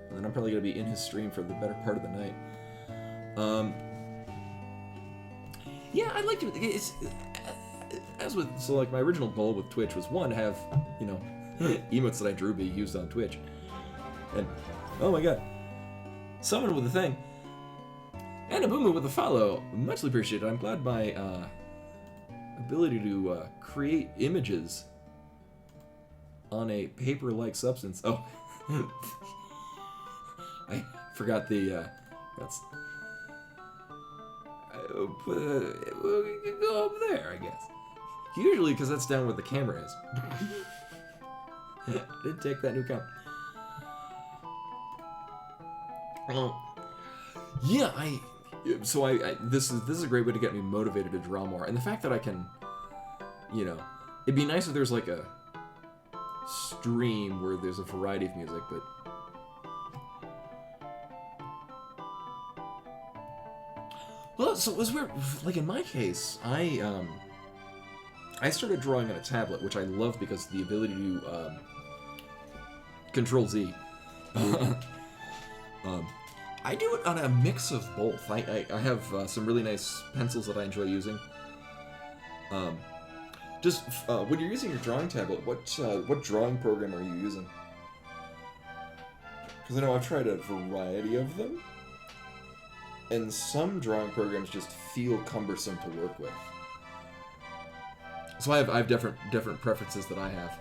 And then I'm probably going to be in his stream for the better part of the night. Yeah, I'd like to... So, like, my original goal with Twitch was, one, to have, you know, emotes that I drew be used on Twitch. And, oh my god. Someone with a thing. And a Boomer with a follow. Muchly appreciated. I'm glad my ability to create images on a paper-like substance. Oh, I forgot the. That's. We can go up there, I guess. Usually, because that's down where the camera is. I did take that new count. Yeah, this is a great way to get me motivated to draw more, and the fact that I can, you know, it'd be nice if there's like a stream where there's a variety of music, but well, so it was weird. Like in my case, I started drawing on a tablet, which I love because of the ability to Control Z. I do it on a mix of both. I have some really nice pencils that I enjoy using. When you're using your drawing tablet, what drawing program are you using? Because I know I've tried a variety of them, and some drawing programs just feel cumbersome to work with. So I have different preferences that I have.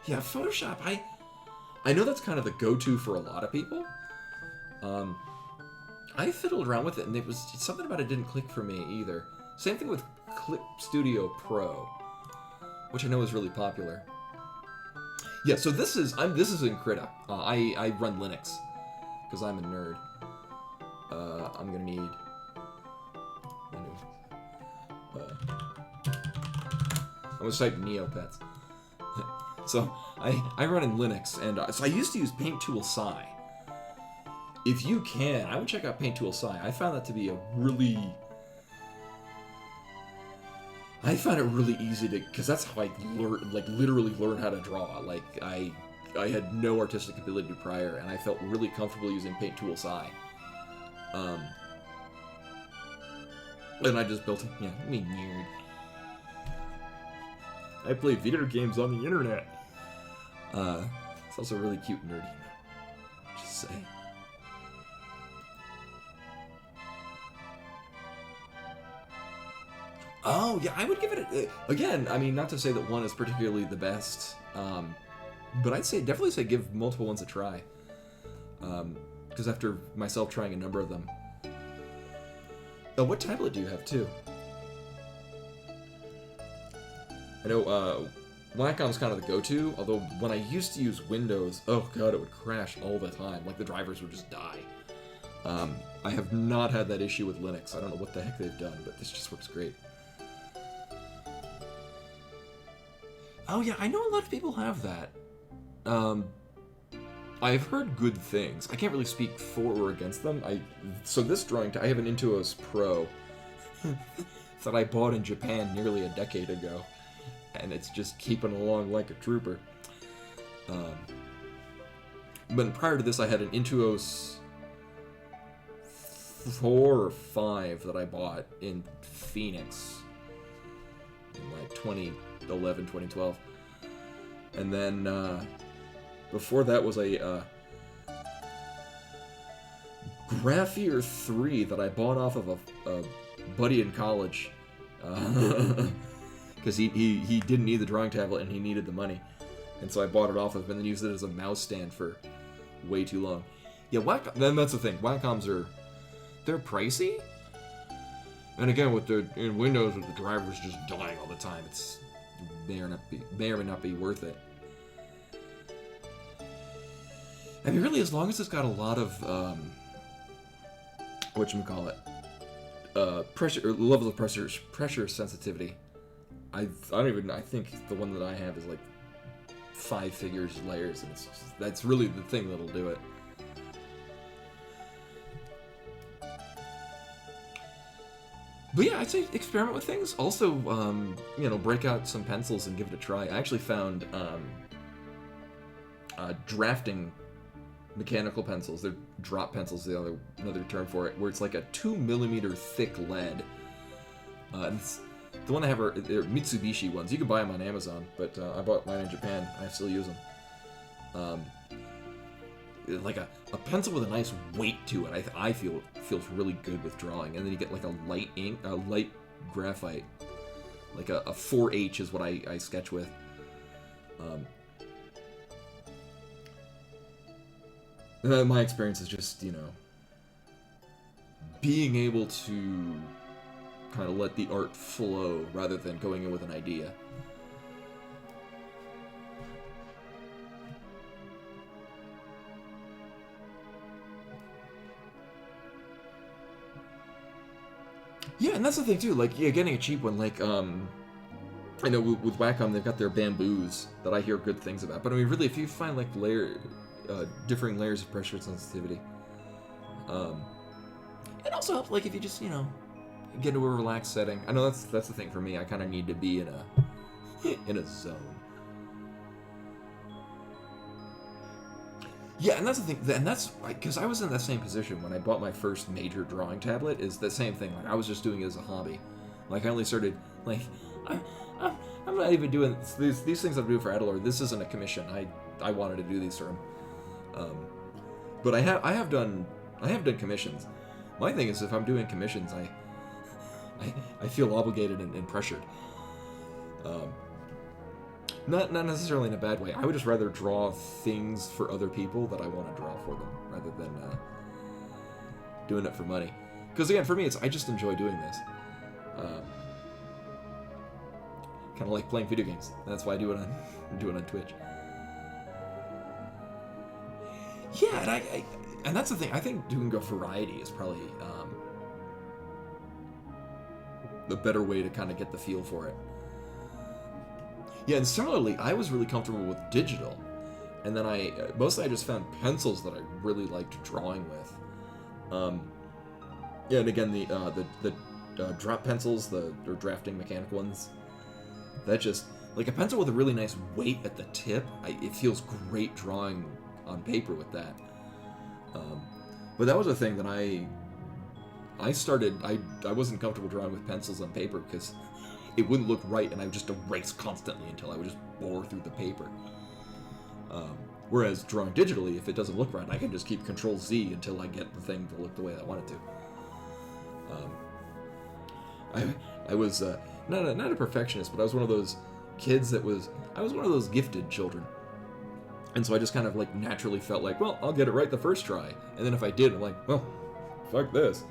Yeah, Photoshop. I know that's kind of the go-to for a lot of people. I fiddled around with it, and it's something about it didn't click for me either. Same thing with Clip Studio Pro, which I know is really popular. Yeah, so this is in Krita. I run Linux because I'm a nerd. I'm gonna need. I'm gonna type Neopets. So I run in Linux, and so I used to use Paint Tool Sci. If you can, I would check out Paint Tool Sci. I found that to be I found it really easy to, because that's how I literally learned how to draw. Like I had no artistic ability prior, and I felt really comfortable using Paint Tool Sci. And I just built it. Yeah, me nerd. I play video games on the internet. It's also really cute and nerdy. Just say. Oh, yeah, I would give it again, I mean, not to say that one is particularly the best, but I'd say, definitely say give multiple ones a try. Because after myself trying a number of them. Oh, what tablet do you have, too? I know, Wacom's kind of the go-to, although when I used to use Windows, oh god, it would crash all the time. Like, the drivers would just die. I have not had that issue with Linux. I don't know what the heck they've done, but this just works great. Oh yeah, I know a lot of people have that. I've heard good things. I can't really speak for or against them. So this drawing, I have an Intuos Pro that I bought in Japan nearly a decade ago, and it's just keeping along like a trooper. But prior to this, I had an Intuos 4 or 5 that I bought in Phoenix in like 2011, 2012. And then before that was a Graphier 3 that I bought off of a buddy in college. Because he didn't need the drawing tablet and he needed the money. And so I bought it off of him and then used it as a mouse stand for way too long. Yeah, then that's the thing. Wacoms they're pricey. And again, in Windows with the drivers just dying all the time, it's may or may not be worth it. I mean, really, as long as it's got a lot of pressure, or levels of pressure sensitivity. I think the one that I have is like 5 figures layers, and that's really the thing that'll do it. But yeah, I'd say experiment with things. Also, break out some pencils and give it a try. I actually found drafting mechanical pencils. They're drop pencils, another term for it, where it's like a 2mm thick lead. And the one I have they're Mitsubishi ones. You can buy them on Amazon, but I bought mine in Japan. I still use them. Like a pencil with a nice weight to it. I feel feels really good with drawing. And then you get like a light graphite, like a 4H is what I sketch with. My experience is just, being able to kind of let the art flow rather than going in with an idea. Yeah, and that's the thing too, like, yeah, getting a cheap one, like, I know with Wacom, they've got their bamboos that I hear good things about, but I mean, really, if you find, like, differing layers of pressure sensitivity, it also helps, like, if you just, get into a relaxed setting. I know that's the thing for me, I kind of need to be in a zone. Yeah, and that's the thing, and that's, because I was in that same position when I bought my first major drawing tablet, is the same thing, like, I was just doing it as a hobby. Like, I only started, like, I'm not even doing, these things I'm doing for Adelaide, this isn't a commission, I wanted to do these for him. But I have done commissions. My thing is, if I'm doing commissions, I feel obligated and pressured. Not necessarily in a bad way. I would just rather draw things for other people that I want to draw for them, rather than doing it for money. Because again, for me, I just enjoy doing this. Kind of like playing video games. That's why I do it on Twitch. Yeah, and that's the thing. I think doing a variety is probably the better way to kind of get the feel for it. Yeah, and similarly, I was really comfortable with digital, and then mostly I just found pencils that I really liked drawing with. Yeah, and again, the drop pencils, or drafting mechanical ones, that just, like a pencil with a really nice weight at the tip, it feels great drawing on paper with that. But that was a thing that I started, I wasn't comfortable drawing with pencils on paper because it wouldn't look right, and I would just erase constantly until I would just bore through the paper. Whereas drawing digitally, if it doesn't look right, I can just keep Control-Z until I get the thing to look the way I want it to. I was not a perfectionist, but I was one of those kids I was one of those gifted children. And so I just kind of like naturally felt like, well, I'll get it right the first try. And then if I did, I'm like, well, fuck this.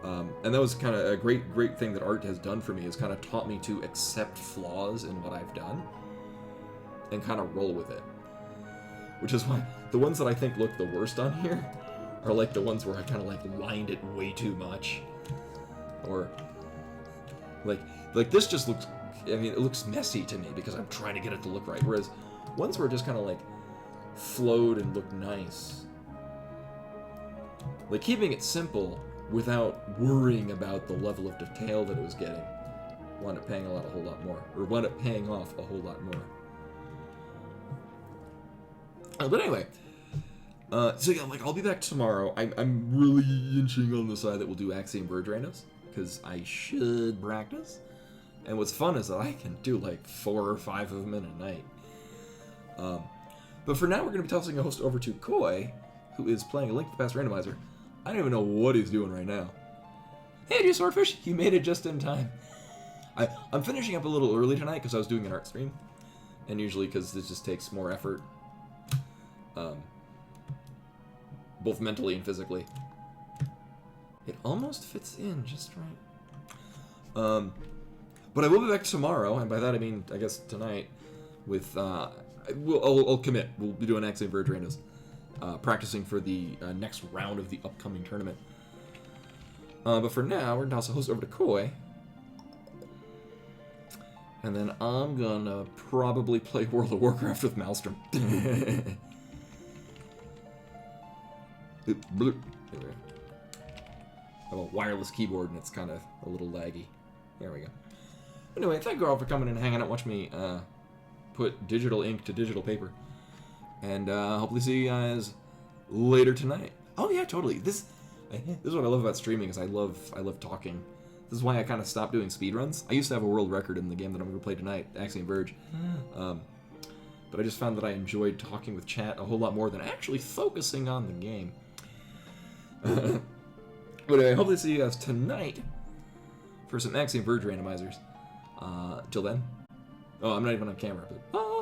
And that was kind of a great thing that art has done for me, is kind of taught me to accept flaws in what I've done and kind of roll with it. Which is why the ones that I think look the worst on here are like the ones where I kind of like lined it way too much. Or like this just looks, I mean, it looks messy to me because I'm trying to get it to look right. Whereas ones were just kind of like flowed and looked nice. Like keeping it simple without worrying about the level of detail that it was getting wound up paying a whole lot more. Or wound up paying off a whole lot more. But anyway, so yeah, like I'll be back tomorrow. I'm really inching on the side that we'll do Axiom Verge randos, because I should practice. And what's fun is that I can do like 4 or 5 of them in a night. But for now, we're going to be tossing a host over to Koi, who is playing a Link to the Past randomizer. I don't even know what he's doing right now. Hey, dear Swordfish, you made it just in time. I'm finishing up a little early tonight because I was doing an art stream. And usually because this just takes more effort. Both mentally and physically. It almost fits in just right. But I will be back tomorrow, and by that I mean, I guess, tonight, with, I'll commit. We'll be doing Axiom Verge randos. Practicing for the next round of the upcoming tournament. But for now, we're going to toss a host over to Koi. And then I'm going to probably play World of Warcraft with Maelstrom. Bloop. Here we go. I have a wireless keyboard and it's kind of a little laggy. There we go. Anyway, thank you all for coming and hanging out. Watch me put digital ink to digital paper. And hopefully see you guys later tonight. Oh yeah, totally. This is what I love about streaming, is I love talking. This is why I kind of stopped doing speedruns. I used to have a world record in the game that I'm going to play tonight, Axiom Verge. But I just found that I enjoyed talking with chat a whole lot more than actually focusing on the game. But anyway, hopefully see you guys tonight for some Axiom Verge randomizers. Till then. Oh, I'm not even on camera, but bye!